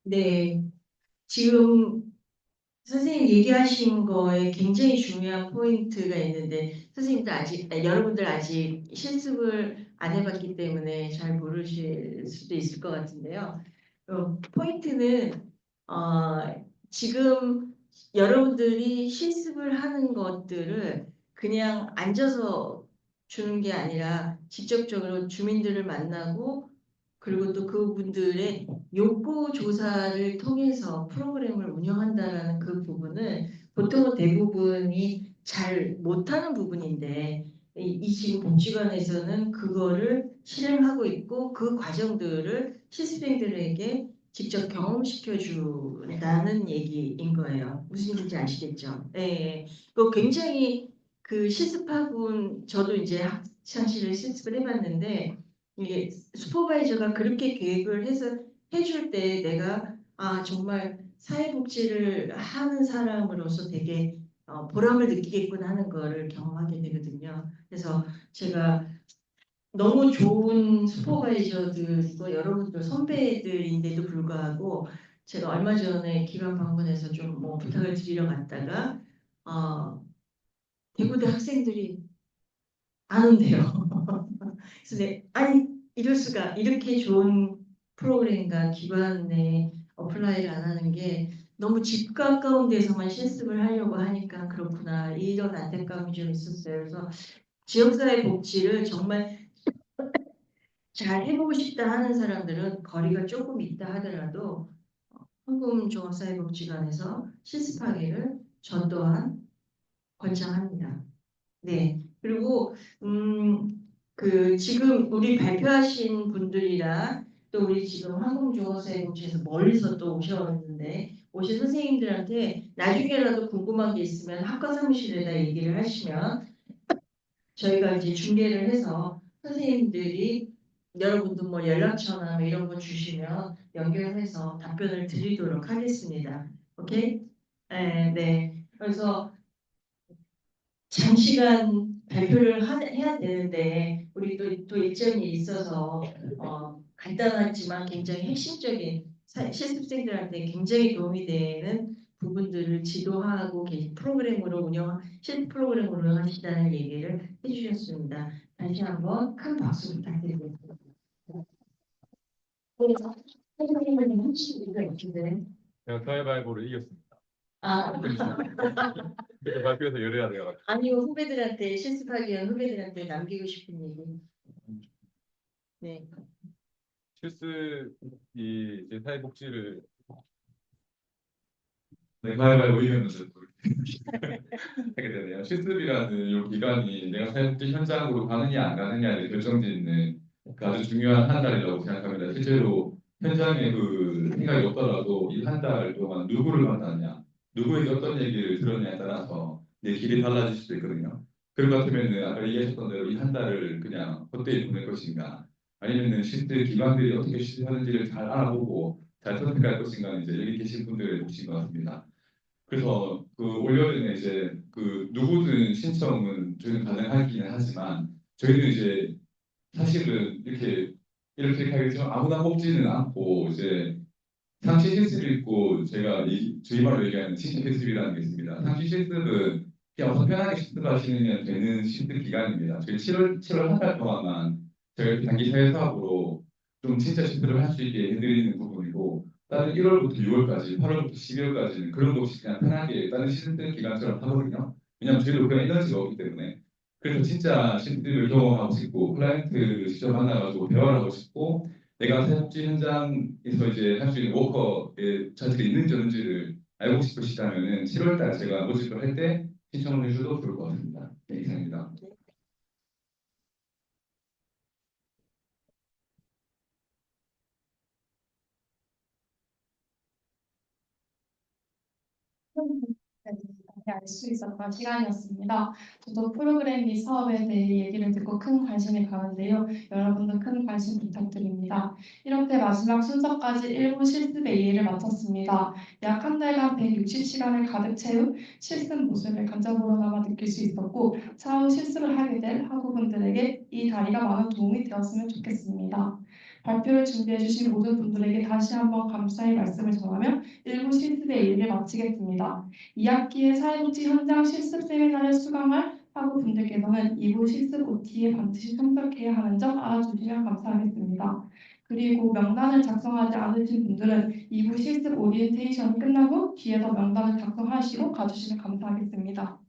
네, 지금 선생님 얘기하신 거에 굉장히 중요한 포인트가 있는데 선생님도 아직 여러분들 아직 실습을 안 해봤기 때문에 잘 모르실 수도 있을 것 같은데요. 포인트는 지금 여러분들이 실습을 하는 것들을 그냥 앉아서 주는 게 아니라 직접적으로 주민들을 만나고 그리고 또 그분들의 욕구 조사를 통해서 프로그램을 운영한다라는 그 부분은 보통은 대부분이 잘 못하는 부분인데 이 지금 복지관에서는 그거를 실행하고 있고 그 과정들을 실습생들에게 직접 경험시켜 준다는 얘기인 거예요. 무슨 얘기인지 아시겠죠? 네. 그 굉장히 그 실습학원 저도 이제 학창시절 실습을 해봤는데 이게 슈퍼바이저가 그렇게 계획을 해서 해줄 때 내가 정말 사회복지를 하는 사람으로서 되게 보람을 느끼겠구나 하는 거를 경험하게 되거든요. 그래서 제가 너무 좋은 슈퍼바이저들이고 여러분들 선배들인데도 불구하고 제가 얼마 전에 기관 방문해서 좀 뭐 부탁을 드리러 갔다가 대구대 학생들이 안 온대요. 그래서 아니 이럴 수가 이렇게 좋은 프로그램과 기관에 어플라이를 안 하는 게 너무 집 가까운 데서만 실습을 하려고 하니까 그렇구나 이런 안타까움이 좀 있었어요. 그래서 지역사회 복지를 정말 잘 해보고 싶다 하는 사람들은 거리가 조금 있다 하더라도 황금종합사회복지관에서 실습하기를 전 또한 권장합니다. 네. 그리고 지금 우리 발표하신 분들이랑 또 우리 지금 항공조사사회복지에서 멀리서 또 오셨는데 오신 선생님들한테 나중에라도 궁금한 게 있으면 학과 사무실에다 얘기를 하시면 저희가 이제 중계를 해서 선생님들이 여러분도 뭐 연락처나 뭐 이런 거 주시면 연결해서 답변을 드리도록 하겠습니다. 오케이? 네, 네. 그래서 장시간 발표를 해야 되는데 우리 또 일정이 있어서 간단하지만 굉장히 핵심적인 실습생들한테 굉장히 도움이 되는 부분들을 지도하고 계신 프로그램으로 실습 프로그램으로 운영하시다는 얘기를 해주셨습니다. 다시 한번 큰 박수 부탁드리겠습니다. 선생님은 혹시 이거 있는데? 제가 가위바위보를 이겼습니다. 아, 그래서 발표해서 열어야 돼요. 아니요, 후배들한테 실습하기 위한 후배들한테 남기고 싶은 얘기. 네. 실습이 이제 사회복지를 네, 가위바위보 이겼는데 또 이렇게 하게 되네요. 실습이라는 이 기간이 내가 사회복지 현장으로 가느냐 안 가느냐를 결정짓는 그 아주 중요한 한 달이라고 생각합니다. 실제로 현장에 그 생각이 없더라도 이 한 달 동안 누구를 만났냐, 누구에게 어떤 얘기를 들었냐에 따라서 내 길이 달라질 수도 있거든요. 그럴 것 같으면은 아까 얘기하셨던 대로 이 한 달을 그냥 헛되이 보낼 것인가, 아니면은 실습 기관들이 어떻게 실습하는지를 잘 알아보고 잘 선택할 것인가는 이제 여기 계신 분들의 몫인 것 같습니다. 그래서 그 올여름에 이제 그 누구든 신청은 저희는 가능하기는 하지만 저희는 이제 사실은 이렇게 하겠지만 아무나 뽑지는 않고 이제 상시 실습이 있고 제가 저희 말로 얘기하는 실습 실습이라는 게 있습니다. 상시 실습은 그냥 어서 편하게 실습하시면 되는 실습 기간입니다. 저희 7월 한 달 동안만 저희가 이렇게 단기 사회 사업으로 좀 진짜 실습을 할 수 있게 해드리는 부분이고 다른 1월부터 6월까지, 8월부터 12월까지는 그런 거 없이 그냥 편하게 다른 실습 기간처럼 하거든요. 왜냐하면 저희도 그런 에너지가 없기 때문에. 그래서 진짜 실습을 경험하고 싶고 클라이언트를 직접 만나가지고 대화를 하고 싶고 내가 사회복지 현장에서 이제 할 수 있는 워커의 자질이 있는지 없는지를 알고 싶으시다면은 7월달 제가 모집을 할 때 신청을 해주셔도 좋을 것 같습니다. 네, 이상입니다. 알 수 있었던 시간이었습니다. 저도 프로그램 및 사업에 대해 얘기를 듣고 큰 관심이 가는데요. 여러분도 큰 관심 부탁드립니다. 이렇게 마지막 순서까지 1부 실습의 일을 마쳤습니다. 약 한 달간 160시간을 가득 채운 실습 모습을 간접으로나마 느낄 수 있었고 차후 실습을 하게 될 학우분들에게 이 다리가 많은 도움이 되었으면 좋겠습니다. 발표를 준비해 주신 모든 분들에게 다시 한번 감사의 말씀을 전하며 1부 실습의 일을 마치겠습니다. 2학기의 사회복지 현장 실습 세미나를 수강할 학우분들께서는 2부 실습 OT에 반드시 참석해야 하는 점 알아주시면 감사하겠습니다. 그리고 명단을 작성하지 않으신 분들은 2부 실습 오리엔테이션이 끝난 후 뒤에서 명단을 작성하시고 가주시면 감사하겠습니다.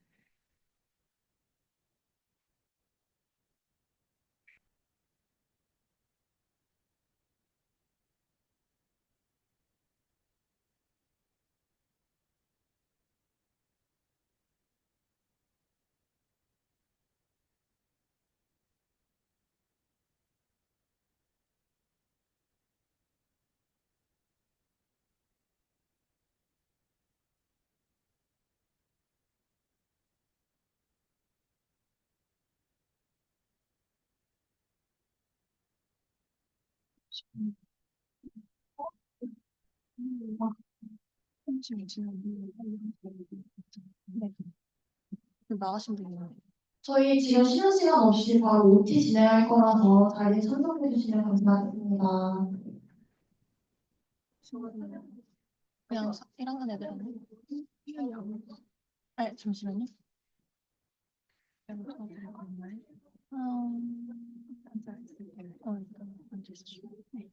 나가시면 되겠네요. 저희 지금 쉬는 시간 없이 바로 OT 진행할 거라서 자리에 참석해 주시면 감사하겠습니다. 그냥 1학년 애들은 아, 잠시만요. 일단 앉으시죠. 네.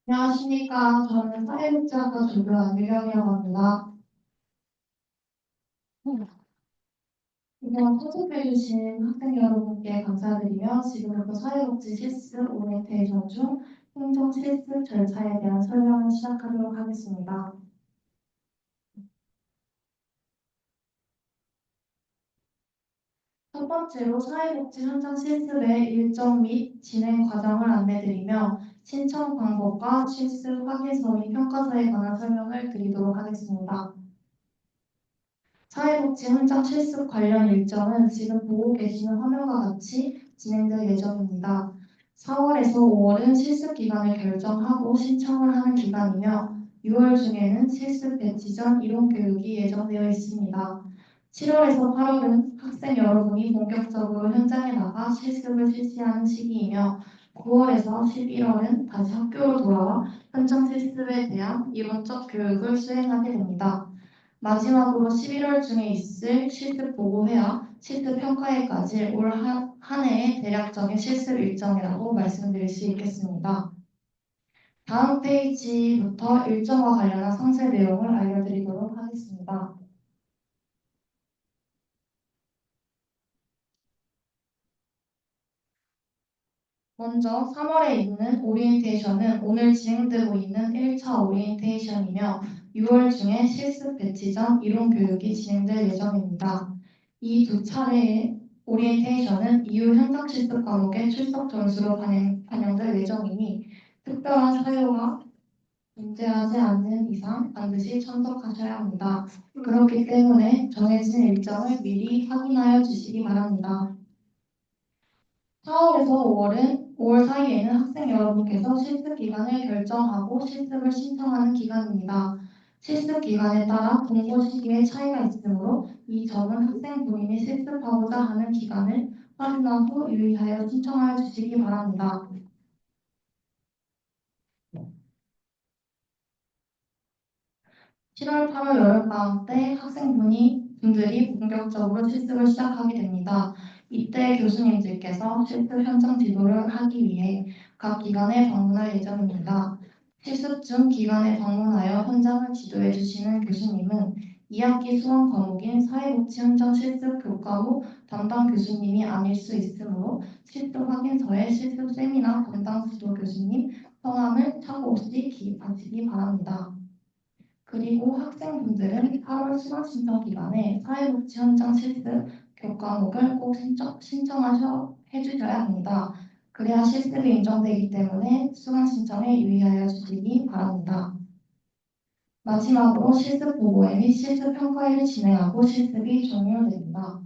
안녕하십니까. 저는 사회복지학과 조교한 유경이라고 합니다. 이번 참석해주신 학생 여러분께 감사드리며 지금부터 사회복지 실습 오리엔테이션 중 행정 실습 절차에 대한 설명을 시작하도록 하겠습니다. 첫 번째로 사회복지 현장 실습의 일정 및 진행 과정을 안내드리며 신청 방법과 실습 확인서 및 평가서에 관한 설명을 드리도록 하겠습니다. 사회복지 현장 실습 관련 일정은 지금 보고 계시는 화면과 같이 진행될 예정입니다. 4월에서 5월은 실습 기간을 결정하고 신청을 하는 기간이며 6월 중에는 실습 배치 전 이론 교육이 예정되어 있습니다. 7월에서 8월은 학생 여러분이 본격적으로 현장에 나가 실습을 실시하는 시기이며 9월에서 11월은 다시 학교로 돌아와 현장 실습에 대한 이론적 교육을 수행하게 됩니다. 마지막으로 11월 중에 있을 실습 보고회와 실습 평가회까지 올 한 해의 대략적인 실습 일정이라고 말씀드릴 수 있겠습니다. 다음 페이지부터 일정과 관련한 상세 내용을 알려드리도록 하겠습니다. 먼저 3월에 있는 오리엔테이션은 오늘 진행되고 있는 1차 오리엔테이션이며 6월 중에 실습 배치 전 이론 교육이 진행될 예정입니다. 이 두 차례의 오리엔테이션은 이후 현장 실습 과목의 출석 점수로 반영될 예정이니 특별한 사유가 존재하지 않는 이상 반드시 참석하셔야 합니다. 그렇기 때문에 정해진 일정을 미리 확인하여 주시기 바랍니다. 4월에서 5월 사이에는 학생 여러분께서 실습 기간을 결정하고 실습을 신청하는 기간입니다. 실습 기간에 따라 공고 시기에 차이가 있으므로 이 점은 학생 본인이 실습하고자 하는 기간을 확인한 후 유의하여 신청하여 주시기 바랍니다. 7월, 8월 여름방학 때 학생분들이 본격적으로 실습을 시작하게 됩니다. 이때 교수님들께서 실습 현장 지도를 하기 위해 각 기관에 방문할 예정입니다. 실습 중 기관에 방문하여 현장을 지도해 주시는 교수님은 2학기 수강 과목인 사회복지 현장 실습 교과목 담당 교수님이 아닐 수 있으므로 실습 확인서에 실습 세미나 담당 지도 교수님 성함을 착오 없이 기입하시기 바랍니다. 그리고 학생분들은 8월 수강 신청 기간에 사회복지 현장 실습 교과목을 꼭 해주셔야 합니다. 그래야 실습이 인정되기 때문에 수강 신청에 유의하여 주시기 바랍니다. 마지막으로 실습 보고회 및 실습 평가회를 진행하고 실습이 종료됩니다.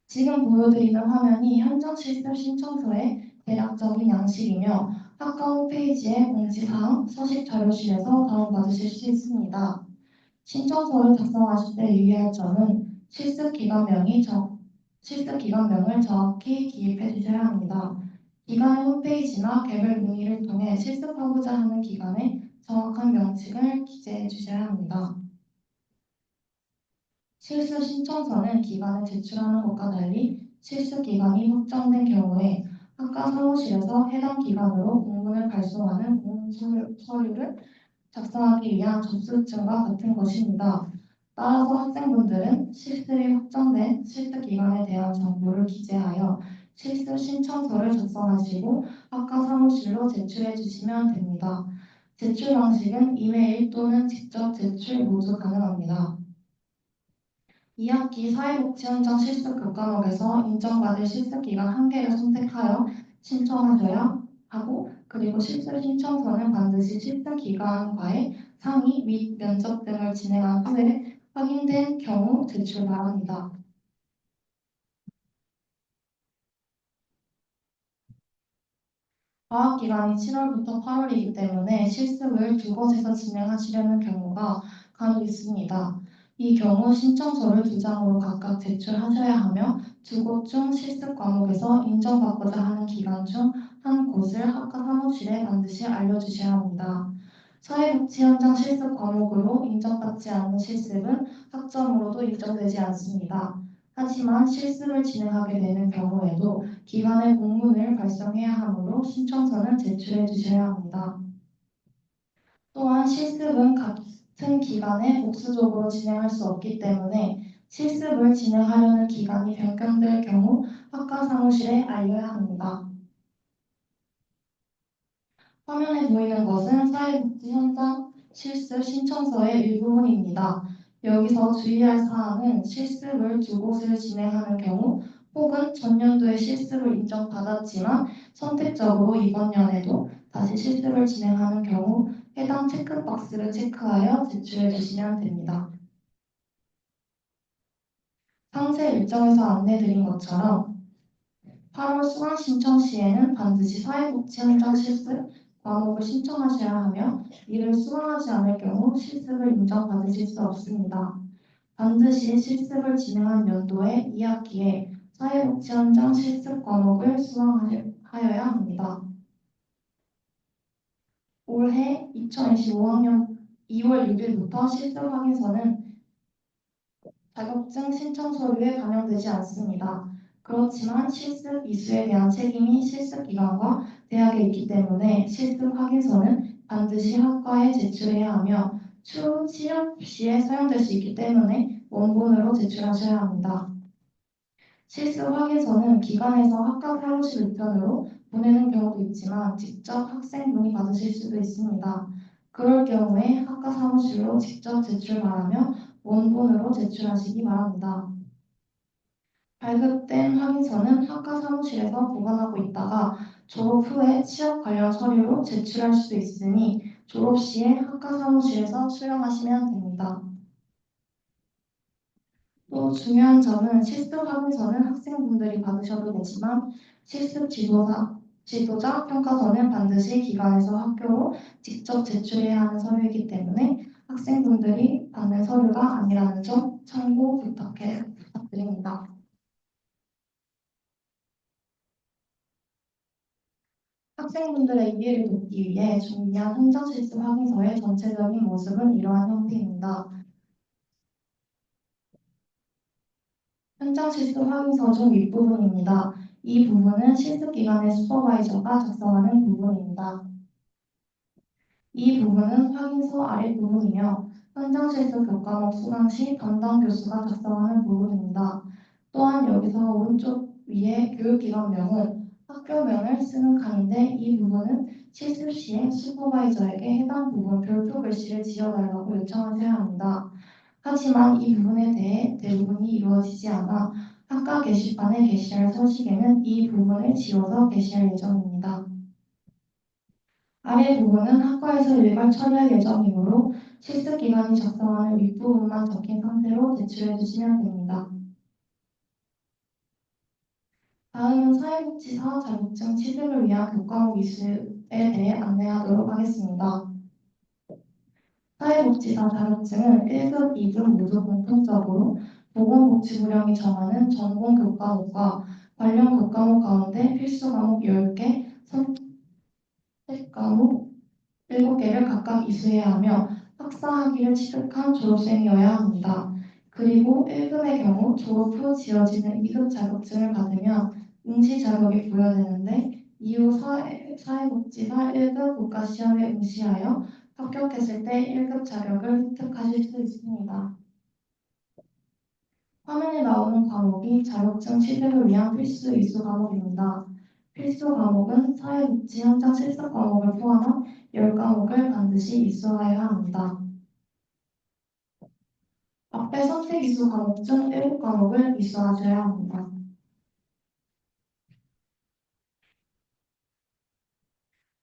지금 보여드리는 화면이 현장 실습 신청서의 대략적인 양식이며 학과 홈페이지의 공지사항 서식 자료실에서 다운받으실 수 있습니다. 신청서를 작성하실 때 유의할 점은 실습 기간명을 정확히 기입해 주셔야 합니다. 기관의 홈페이지나 개별 문의를 통해 실습하고자 하는 기관의 정확한 명칭을 기재해 주셔야 합니다. 실습 신청서는 기관에 제출하는 것과 달리 실습 기간이 확정된 경우에 학과 사무실에서 해당 기관으로 공문을 발송하는 공문 서류를 작성하기 위한 접수증과 같은 것입니다. 따라서 학생분들은 실습이 확정된 실습 기간에 대한 정보를 기재하여 실습 신청서를 작성하시고 학과 사무실로 제출해 주시면 됩니다. 제출 방식은 이메일 또는 직접 제출 모두 가능합니다. 2학기 사회복지 현장 실습 교과목에서 인정받을 실습 기간 한 개를 선택하여 신청하셔야 하고 그리고 실습 신청서는 반드시 실습 기간과의 상의 및 면접 등을 진행한 후에 확인된 경우 제출 바랍니다. 방학 기간이 7월부터 8월이기 때문에 실습을 두 곳에서 진행하시려는 경우가 간혹 있습니다. 이 경우 신청서를 2장으로 각각 제출하셔야 하며 두 곳 중 실습 과목에서 인정받고자 하는 기간 중 한 곳을 학과 사무실에 반드시 알려주셔야 합니다. 사회복지 현장 실습 과목으로 인정받지 않는 실습은 학점으로도 인정되지 않습니다. 하지만 실습을 진행하게 되는 경우에도 기관에 공문을 발송해야 하므로 신청서는 제출해 주셔야 합니다. 또한 실습은 같은 기간에 복수적으로 진행할 수 없기 때문에 실습을 진행하려는 기간이 변경될 경우 학과 사무실에 알려야 합니다. 화면에 보이는 것은 사회복지 현장 실습 신청서의 일부분입니다. 여기서 주의할 사항은 실습을 두 곳을 진행하는 경우 혹은 전년도에 실습을 인정받았지만 선택적으로 이번 연에도 다시 실습을 진행하는 경우 해당 체크박스를 체크하여 제출해 주시면 됩니다. 상세 일정에서 안내드린 것처럼 8월 수강 신청 시에는 반드시 사회복지 현장 실습 과목을 신청하셔야 하며 이를 수강하지 않을 경우 실습을 인정받으실 수 없습니다. 반드시 실습을 진행한 연도에 2학기에 사회복지 현장 실습 과목을 수강하여야 합니다. 올해 2025학년 2월 6일부터 실습 확인서는 자격증 신청 서류에 반영되지 않습니다. 그렇지만 실습 이수에 대한 책임이 실습기관과 대학에 있기 때문에 실습 확인서는 반드시 학과에 제출해야 하며 추후 취업 시에 사용될 수 있기 때문에 원본으로 제출하셔야 합니다. 실습 확인서는 기관에서 학과 사무실 우편으로 보내는 경우도 있지만 직접 학생분이 받으실 수도 있습니다. 그럴 경우에 학과 사무실로 직접 제출 바라며 원본으로 제출하시기 바랍니다. 발급된 확인서는 학과 사무실에서 보관하고 있다가 졸업 후에 취업 관련 서류로 제출할 수도 있으니 졸업 시에 학과 사무실에서 수령하시면 됩니다. 또 중요한 점은 실습 확인서는 학생분들이 받으셔도 되지만 실습 지도자 평가서는 반드시 기관에서 학교로 직접 제출해야 하는 서류이기 때문에 학생분들이 받는 서류가 아니라는 점 참고 부탁드립니다. 학생분들의 이해를 돕기 위해 준비한 현장 실습 확인서의 전체적인 모습은 이러한 형태입니다. 현장 실습 확인서 중 윗부분입니다. 이 부분은 실습 기간의 슈퍼바이저가 작성하는 부분입니다. 이 부분은 확인서 아랫부분이며 현장 실습 교과목 수강 시 담당 교수가 작성하는 부분입니다. 또한 여기서 오른쪽 위에 교육기관명은 학교명을 쓰는 칸인데 이 부분은 실습 시에 슈퍼바이저에게 해당 부분 별표 글씨를 지어달라고 요청하셔야 합니다. 하지만 이 부분에 대해 대부분이 이루어지지 않아 학과 게시판에 게시할 서식에는 이 부분을 지워서 게시할 예정입니다. 아래 부분은 학과에서 일괄 처리할 예정이므로 실습 기간이 작성하는 윗부분만 적힌 상태로 제출해 주시면 됩니다. 다음은 사회복지사 자격증 취득을 위한 교과목 이수에 대해 안내하도록 하겠습니다. 사회복지사 자격증은 1급, 2급 모두 공통적으로 보건복지부령이 정하는 전공 교과목과 관련 교과목 가운데 필수 과목 10개, 선택 과목 7개를 각각 이수해야 하며 학사 학위를 취득한 졸업생이어야 합니다. 그리고 1급의 경우 졸업 후 지어지는 2급 자격증을 받으면 응시 자격이 부여되는데 이후 사회복지사 1급 국가시험에 응시하여 합격했을 때 1급 자격을 획득하실 수 있습니다. 화면에 나오는 과목이 자격증 취득을 위한 필수 이수 과목입니다. 필수 과목은 사회복지 현장 실습 과목을 포함한 10과목을 반드시 이수하여야 합니다. 앞에 선택 이수 과목 중 7과목을 이수하셔야 합니다.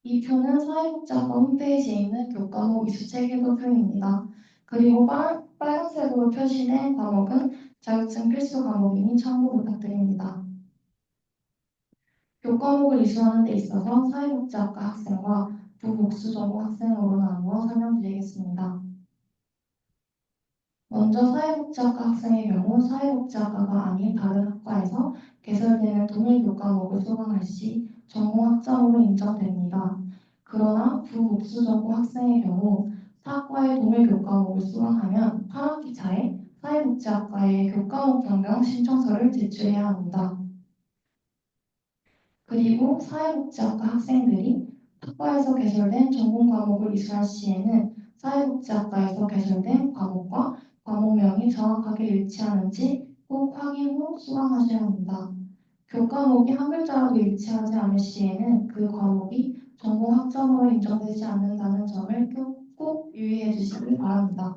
이 표는 사회복지학과 홈페이지에 있는 교과목 이수 체계도 표입니다. 그리고 빨간색으로 표시된 과목은 자격증 필수 과목이니 참고 부탁드립니다. 교과목을 이수하는 데 있어서 사회복지학과 학생과 부복수 전공 학생으로 나누어 설명드리겠습니다. 먼저 사회복지학과 학생의 경우 사회복지학과가 아닌 다른 학과에서 개설되는 동일 교과목을 수강할 시 전공 학점으로 인정됩니다. 그러나 부복수 전공 학생의 경우 타학과의 동일 교과목을 수강하면 8학기 차에 사회복지학과에 교과목 변경 신청서를 제출해야 합니다. 그리고 사회복지학과 학생들이 학과에서 개설된 전공 과목을 이수할 시에는 사회복지학과에서 개설된 과목과 과목명이 정확하게 일치하는지 꼭 확인 후 수강하셔야 합니다. 교과목이 한 글자라도 일치하지 않을 시에는 그 과목이 전공 학점으로 인정되지 않는다는 점을 꼭 유의해 주시기 바랍니다.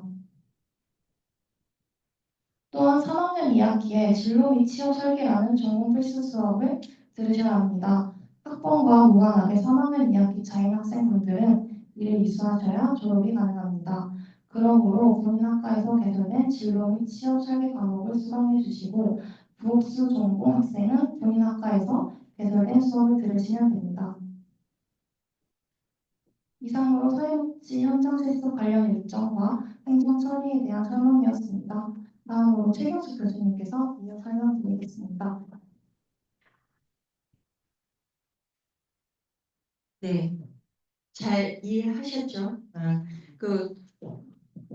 또한 3학년 2학기에 진로 및 취업 설계라는 전공 필수 수업을 들으셔야 합니다. 학번과 무관하게 3학년 2학기 차인 학생분들은 이를 이수하셔야 졸업이 가능합니다. 그러므로 본인 학과에서 개설된 진로 및 취업 설계 과목을 수강해 주시고 부업수 전공 학생은 본인 학과에서 개설된 수업을 들으시면 됩니다. 이상으로 사회복지 현장 실습 관련 일정과 행정 처리에 대한 설명이었습니다. 다음으로 최경수 교수님께서 이어 설명드리겠습니다. 네, 잘 이해하셨죠? 그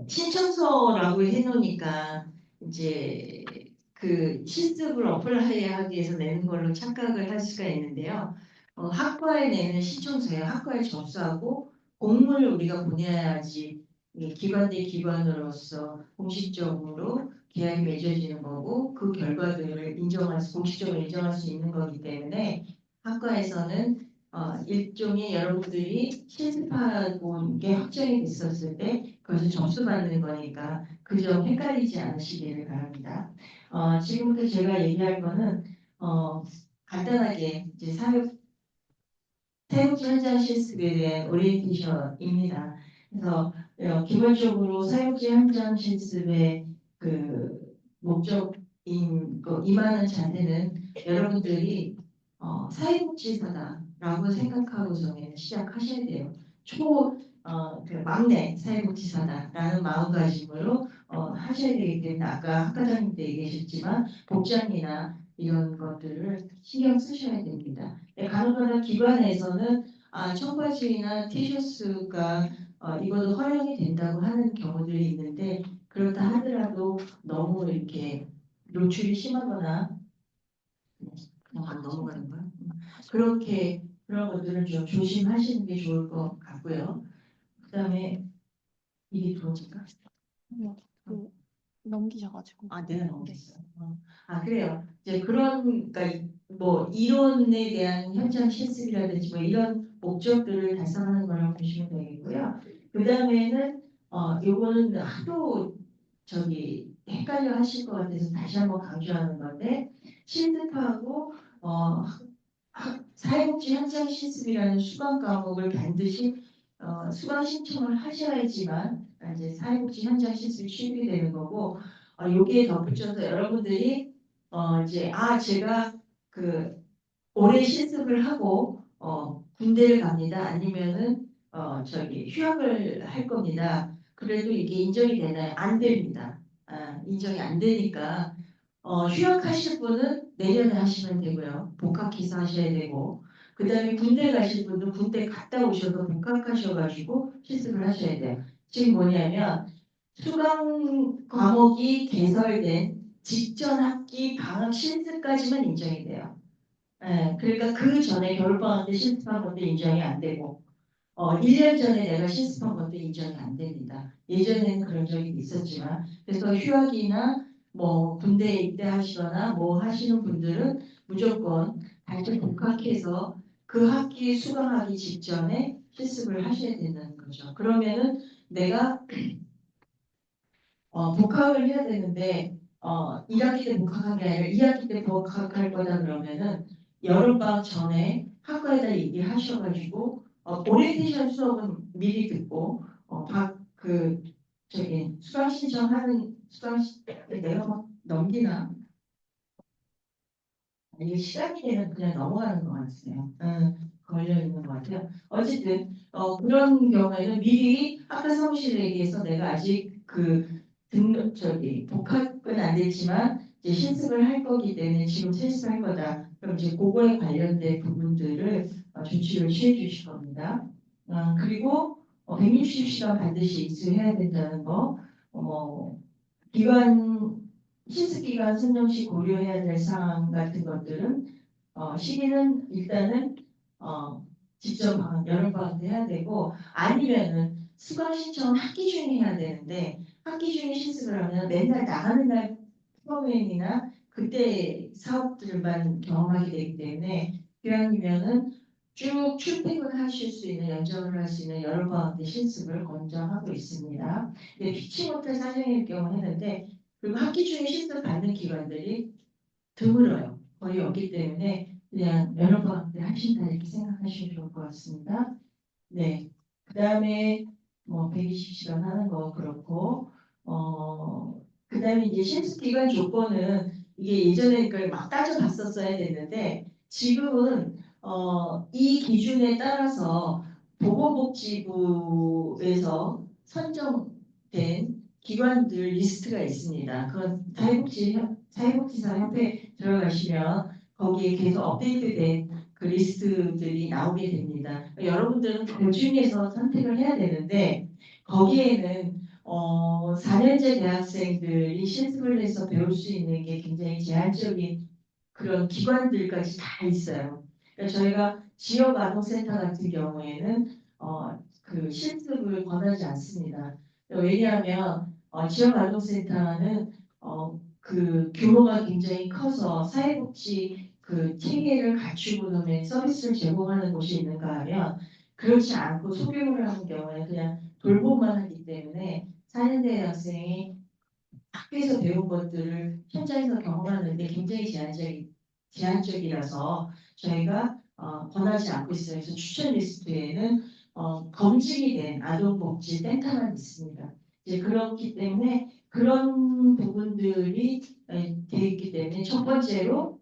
신청서라고 해놓으니까 이제 그 실습을 어플라이하기 위해서 내는 걸로 착각을 할 수가 있는데요. 학과에 내는 신청서에 학과에 접수하고 공문을 우리가 보내야지 이 기관 대 기관으로서 공식적으로 계약이 맺어지는 거고 그 결과들을 공식적으로 인정할 수 있는 거기 때문에 학과에서는 일종의 여러분들이 실습하고 게 확정이 됐었을 때 그것을 점수받는 거니까 그 점 헷갈리지 않으시기를 바랍니다. 지금부터 제가 얘기할 거는 간단하게 이제 사회복지 현장 실습에 대한 오리엔테이션입니다. 그래서 기본적으로 사회복지 현장 실습의 그 목적인 임하는 자세는 여러분들이 사회복지사다라고 생각하고서 시작하셔야 돼요. 그 막내 사회복지사다라는 마음가짐으로 하셔야 되기 때문에 아까 학과장님도 얘기하셨지만 복장이나 이런 것들을 신경 쓰셔야 됩니다. 간혹가다 기관에서는 청바지나 티셔츠가 입어도 허용이 된다고 하는 경우들이 있는데 그렇다 하더라도 너무 이렇게 노출이 심하거나 그냥 안 넘어가는 거야. 그렇게 그런 것들은 좀 조심하시는 게 좋을 것 같고요. 그다음에 이게 도어인가? 넘기셔가지고. 내가 넘겼어. 그래요. 이제 그런 그러니까 뭐 이론에 대한 현장 실습이라든지 뭐 이런 목적들을 달성하는 거라고 보시면 되겠고요. 그다음에는 요거는 하도 헷갈려 하실 것 같아서 다시 한번 강조하는 건데 실습하고 사회복지 현장 실습이라는 수강 과목을 반드시 수강 신청을 하셔야지만 이제 사회복지 현장 실습이 취득이 되는 거고 여기에 덧붙여서 여러분들이 이제 제가 그 올해 실습을 하고 군대를 갑니다. 아니면은 휴학을 할 겁니다. 그래도 이게 인정이 되나요? 안 됩니다. 인정이 안 되니까 휴학하실 분은 내년에 하시면 되고요. 복학기사 하셔야 되고 그 다음에 군대 가실 분은 군대 갔다 오셔서 복학하셔가지고 실습을 하셔야 돼요. 지금 뭐냐면 수강 과목이 개설된 직전 학기 방학 실습까지만 인정이 돼요. 그러니까 그 전에 겨울방학 때 실습한 것도 인정이 안 되고 1년 전에 내가 실습한 것도 인정이 안 됩니다. 예전에는 그런 적이 있었지만 그래서 휴학이나 뭐 군대에 입대하시거나 뭐 하시는 분들은 무조건 다시 복학해서 그 학기 수강하기 직전에 실습을 하셔야 되는 거죠. 그러면은 내가 복학을 해야 되는데 1학기 때 복학한 게 아니라 2학기 때 복학할 거다 그러면은 여름방학 전에 학과에다 얘기하셔가지고 오리엔테이션 수업은 미리 듣고 수강 신청하는 내가 막 넘기나 이게 시간이 되면 그냥 넘어가는 것 같아요. 걸려 있는 것 같아요. 어쨌든 그런 경우에는 미리 학과 사무실에 얘기해서 내가 아직 복학은 안 됐지만 이제 실습을 할 거기 때문에 지금 실습할 거다. 그럼 이제 그거에 관련된 부분들을 조치를 취해 주실 겁니다. 그리고 160시간 반드시 이수해야 된다는 거, 실습 기간 선정 시 고려해야 될 사항 같은 것들은 시기는 일단은 직접 여름방학 때 해야 되고 아니면은 수강 신청은 학기 중에 해야 되는데 학기 중에 실습을 하면 맨날 나가는 날 프로그램이나 그때 사업들만 경험하게 되기 때문에 교양이면은 쭉 출퇴근하실 수 있는 연장을 할 수 있는 여름방학 때 실습을 권장하고 있습니다. 근데 피치 못할 사정일 경우 했는데 그리고 학기 중에 실습 받는 기관들이 드물어요. 거의 없기 때문에 그냥 여름방학 때 하신다 이렇게 생각하시면 좋을 것 같습니다. 네. 그 다음에 뭐 120시간 하는 거 그렇고 그 다음에 이제 실습 기간 조건은 이게 예전에 그걸 막 따져봤었어야 됐는데 지금은 이 기준에 따라서 보건복지부에서 선정된 기관들 리스트가 있습니다. 그건 사회복지사 협회 들어가시면 거기에 계속 업데이트된 그 리스트들이 나오게 됩니다. 여러분들은 그 중에서 선택을 해야 되는데 거기에는 4년제 대학생들이 실습을 해서 배울 수 있는 게 굉장히 제한적인 그런 기관들까지 다 있어요. 그러니까 저희가 지역아동센터 같은 경우에는 그 실습을 권하지 않습니다. 왜냐하면 지역아동센터는 그 규모가 굉장히 커서 사회복지 그 체계를 갖추고 그다음에 서비스를 제공하는 곳이 있는가 하면 그렇지 않고 소규모를 하는 경우에 그냥 돌봄만 하기 때문에 4년대 학생이 학교에서 배운 것들을 현장에서 경험하는데 굉장히 제한적이라서 저희가 권하지 않고 있어요. 그래서 추천 리스트에는 검증이 된 아동복지센터만 있습니다. 이제 그렇기 때문에 그런 부분들이 되어 있기 때문에 첫 번째로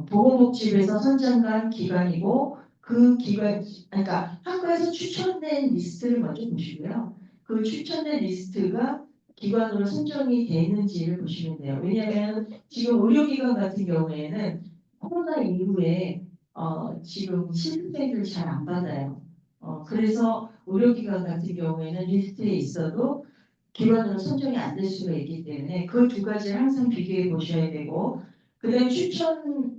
보건복지부에서 선정한 기관이고 그 기관 그러니까 학교에서 추천된 리스트를 먼저 보시고요. 그 추천된 리스트가 기관으로 선정이 되는지를 보시면 돼요. 왜냐하면 지금 의료기관 같은 경우에는 코로나 이후에 지금 실습생들을 잘 안 받아요. 그래서 의료기관 같은 경우에는 리스트에 있어도 기관으로 선정이 안 될 수가 있기 때문에 그 두 가지를 항상 비교해 보셔야 되고 그다음에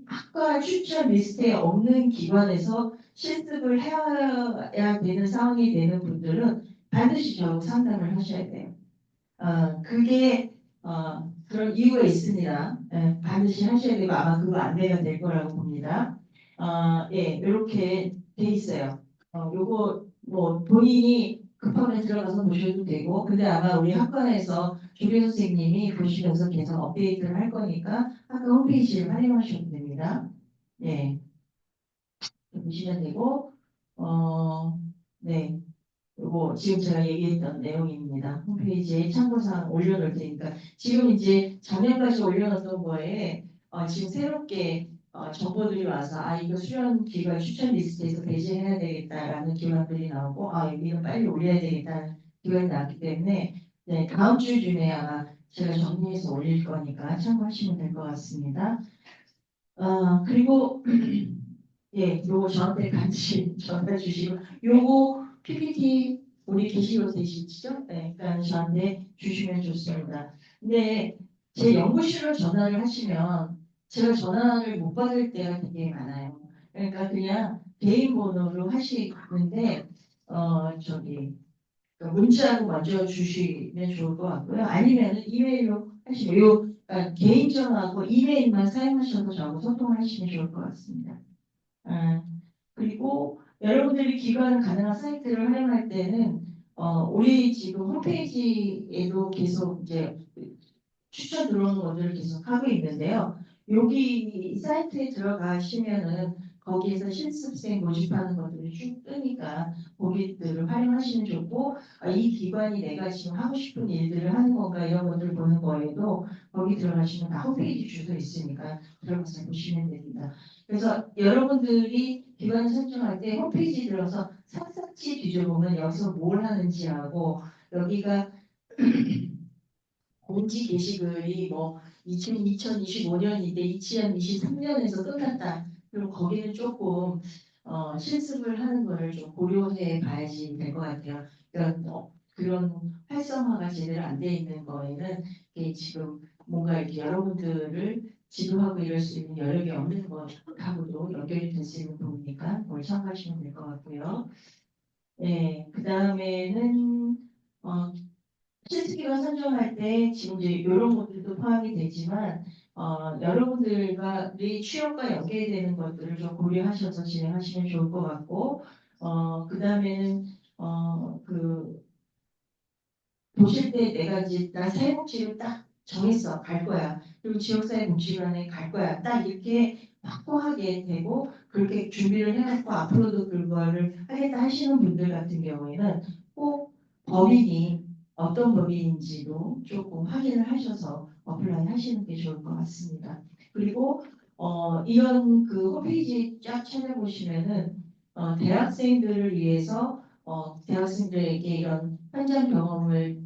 학과 추천 리스트에 없는 기관에서 실습을 해야 되는 상황이 되는 분들은 반드시 저하고 상담을 하셔야 돼요. 그게 그런 이유가 있습니다. 반드시 하셔야 되고 아마 그거 안내가 될 거라고 봅니다. 예, 이렇게 돼 있어요. 요거 뭐 본인이 급하면 들어가서 보셔도 되고, 근데 아마 우리 학과에서 조교 선생님이 보시면서 계속 업데이트를 할 거니까 학과 홈페이지를 활용하셔도 됩니다. 예, 보시면 되고, 네. 요거 지금 제가 얘기했던 내용입니다. 홈페이지에 참고사항 올려놓을 테니까 지금 이제 작년까지 올려놨던 거에 지금 새롭게 정보들이 와서 이거 수련 기관 추천 리스트에서 배제해야 되겠다라는 기관들이 나오고 여기는 빨리 올려야 되겠다는 기관이 나왔기 때문에 네, 다음 주 중에 아마 제가 정리해서 올릴 거니까 참고하시면 될 것 같습니다. 그리고 예, 요거 저한테 같이 전달 주시고 요거 PPT 우리 게시로 되시죠? 네, 그러니까 저한테 주시면 좋습니다. 근데 제 연구실로 전화를 하시면 제가 전화를 못 받을 때가 되게 많아요. 그러니까 그냥 개인 번호로 하시는데 그러니까 문자로 먼저 주시면 좋을 것 같고요. 아니면은 이메일로 하시면 개인 전화하고 이메일만 사용하셔서 저하고 소통하시면 좋을 것 같습니다. 그리고 여러분들이 기관 가능한 사이트를 활용할 때는 우리 지금 홈페이지에도 계속 이제 추천 들어오는 것들을 계속 하고 있는데요. 여기 이 사이트에 들어가시면은 거기에서 실습생 모집하는 것들이 쭉 뜨니까 거기들을 활용하시면 좋고 이 기관이 내가 지금 하고 싶은 일들을 하는 건가 이런 것들 보는 거에도 거기 들어가시면 다 홈페이지 주소 있으니까 들어가서 보시면 됩니다. 그래서 여러분들이 기관을 선정할 때 홈페이지 들어서 샅샅이 뒤져보면 여기서 뭘 하는지 하고 여기가 공지 게시글이 뭐 2025년인데 2023년에서 끝났다. 그럼 거기는 조금 실습을 하는 거를 좀 고려해 봐야지 될 것 같아요. 그런 활성화가 제대로 안 돼 있는 거에는 이게 지금 뭔가 이렇게 여러분들을 지도하고 이럴 수 있는 여력이 없는 것하고도 연결이 될 수 있는 부분이니까 그걸 참고하시면 될 것 같고요. 네, 그 다음에는 실습기간 선정할 때 지금 이제 이런 것들도 포함이 되지만 여러분들이 취업과 연계되는 것들을 좀 고려하셔서 진행하시면 좋을 것 같고 그 다음에는 그 보실 때 내가 이제 나 사회복지를 딱 정했어 갈 거야 그리고 지역사회복지관에 갈 거야 딱 이렇게 확고하게 되고 그렇게 준비를 해놓고 앞으로도 그거를 하겠다 하시는 분들 같은 경우에는 꼭 법인이 어떤 법인인지도 조금 확인을 하셔서 어플라이 하시는 게 좋을 것 같습니다. 그리고 이런 그 홈페이지 쫙 찾아보시면은 대학생들을 위해서 대학생들에게 이런 현장 경험을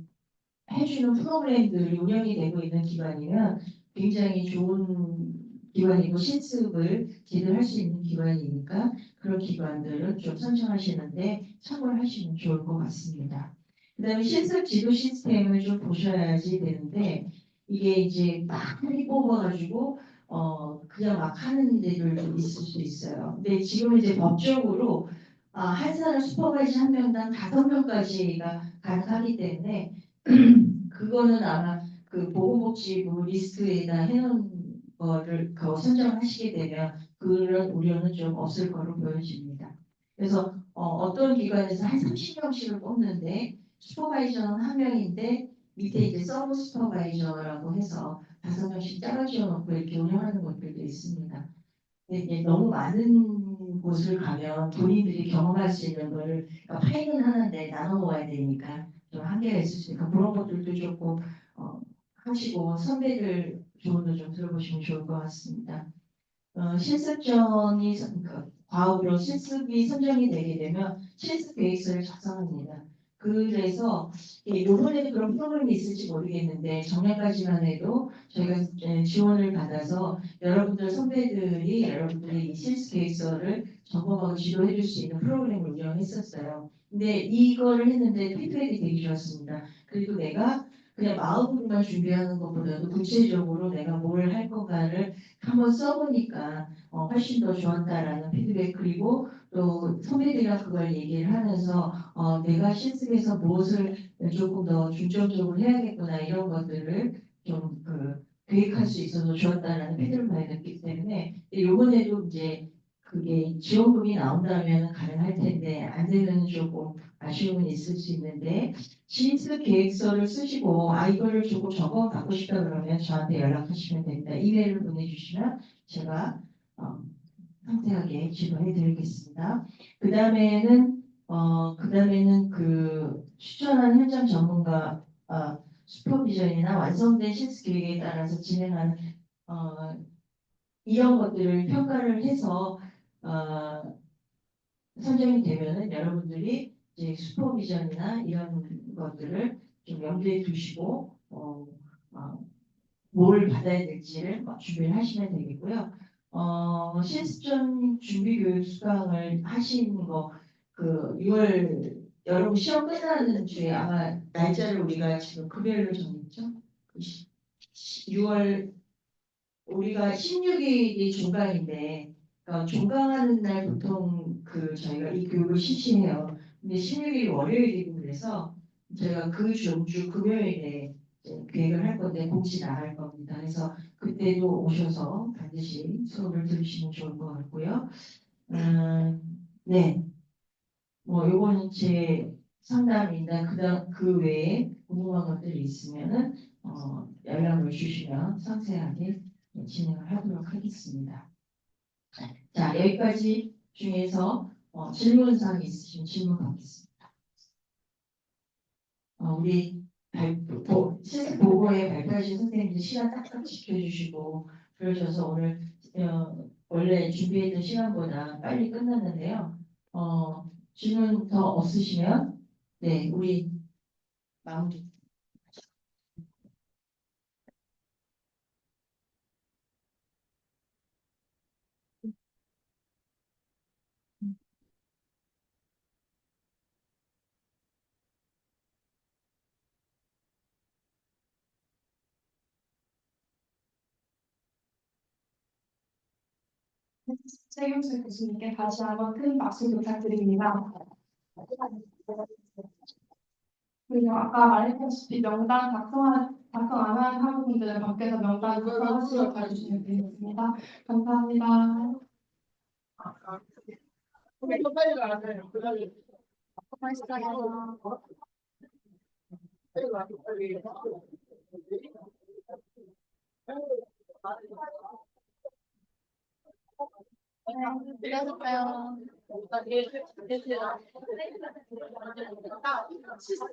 해주는 프로그램들이 운영이 되고 있는 기관이면 굉장히 좋은 기관이고 실습을 제대로 할 수 있는 기관이니까 그런 기관들은 좀 선정하시는데 참고를 하시면 좋을 것 같습니다. 그 다음에 실습 지도 시스템을 좀 보셔야지 되는데 이게 이제 막 많이 뽑아가지고 그냥 막 하는 데들도 있을 수 있어요. 근데 지금 이제 법적으로 한 사람 슈퍼바이저 한 명당 5명까지가 가능하기 때문에 그거는 아마 그 보건복지부 리스트에다 해놓은 거를 선정하시게 되면 그런 우려는 좀 없을 거로 보여집니다. 그래서 어떤 기관에서 한 30명씩을 뽑는데 슈퍼바이저는 한 명인데 밑에 이제 서브 슈퍼바이저라고 해서 5명씩 짜라지어 놓고 이렇게 운영하는 것들도 있습니다. 근데 이게 너무 많은 곳을 가면 본인들이 경험할 수 있는 거를 그러니까 파일은 하나인데 나눠 먹어야 되니까 좀 한계가 있을 수 있으니까 그런 것들도 조금 하시고 선배들 조언도 좀 들어보시면 좋을 것 같습니다. 실습전이 그러니까 과업으로 실습이 선정이 되게 되면 실습 계획서를 작성합니다. 그래서 요번에도 그런 프로그램이 있을지 모르겠는데 작년까지만 해도 저희가 지원을 받아서 여러분들 선배들이 여러분들의 이 실습 계획서를 점검하고 지도해 줄 수 있는 프로그램을 운영했었어요. 근데 이거를 했는데 피드백이 되게 좋았습니다. 그리고 내가 그냥 마음으로만 준비하는 것보다도 구체적으로 내가 뭘 할 건가를 한번 써보니까 훨씬 더 좋았다라는 피드백 그리고 또 선배들이랑 그걸 얘기를 하면서 내가 실습에서 무엇을 조금 더 중점적으로 해야겠구나 이런 것들을 좀 계획할 수 있어서 좋았다라는 피드백을 받았기 때문에 이번에도 이제 그게 지원금이 나온다면 가능할 텐데 안 되면 조금 아쉬움은 있을 수 있는데 실습 계획서를 쓰시고 이거를 조금 점검 받고 싶다 그러면 저한테 연락하시면 됩니다. 이메일을 보내주시면 제가 상세하게 지도해 드리겠습니다. 그 다음에는 그 추천한 현장 전문가 슈퍼비전이나 완성된 실습 계획에 따라서 진행하는 이런 것들을 평가를 해서 선정이 되면은 여러분들이 이제 슈퍼비전이나 이런 것들을 좀 염두에 두시고 뭘 받아야 될지를 준비를 하시면 되겠고요. 실습전 준비교육 수강을 하시는 거 그 6월 여러분 시험 끝나는 주에 아마 날짜를 우리가 지금 금요일로 정했죠? 6월 우리가 16일이 종강인데 종강하는 날 보통 저희가 이 교육을 실시해요. 근데 16일이 월요일이고 그래서 저희가 그 주 금요일에 이제 계획을 할 건데 공지 나갈 겁니다. 그래서 그때도 오셔서 반드시 수업을 들으시면 좋을 것 같고요. 네, 뭐 요거는 제 상담인데 그 외에 궁금한 것들이 있으면은 연락을 주시면 상세하게 진행을 하도록 하겠습니다. 자, 여기까지 중에서 질문사항이 있으시면 질문 받겠습니다. 우리 실습 보고에 발표하신 선생님들 시간 딱딱 지켜주시고 그러셔서 오늘 원래 준비했던 시간보다 빨리 끝났는데요. 질문 더 없으시면 네, 우리 마무리. 최경수 교수님께 다시 한번 큰 박수 부탁드립니다. 그리고 아까 말했다시피 명단 작성 안 한 학우분들은 밖에서 명단 작성하시러 가주시면 되겠습니다. 감사합니다. 수고하셨어요.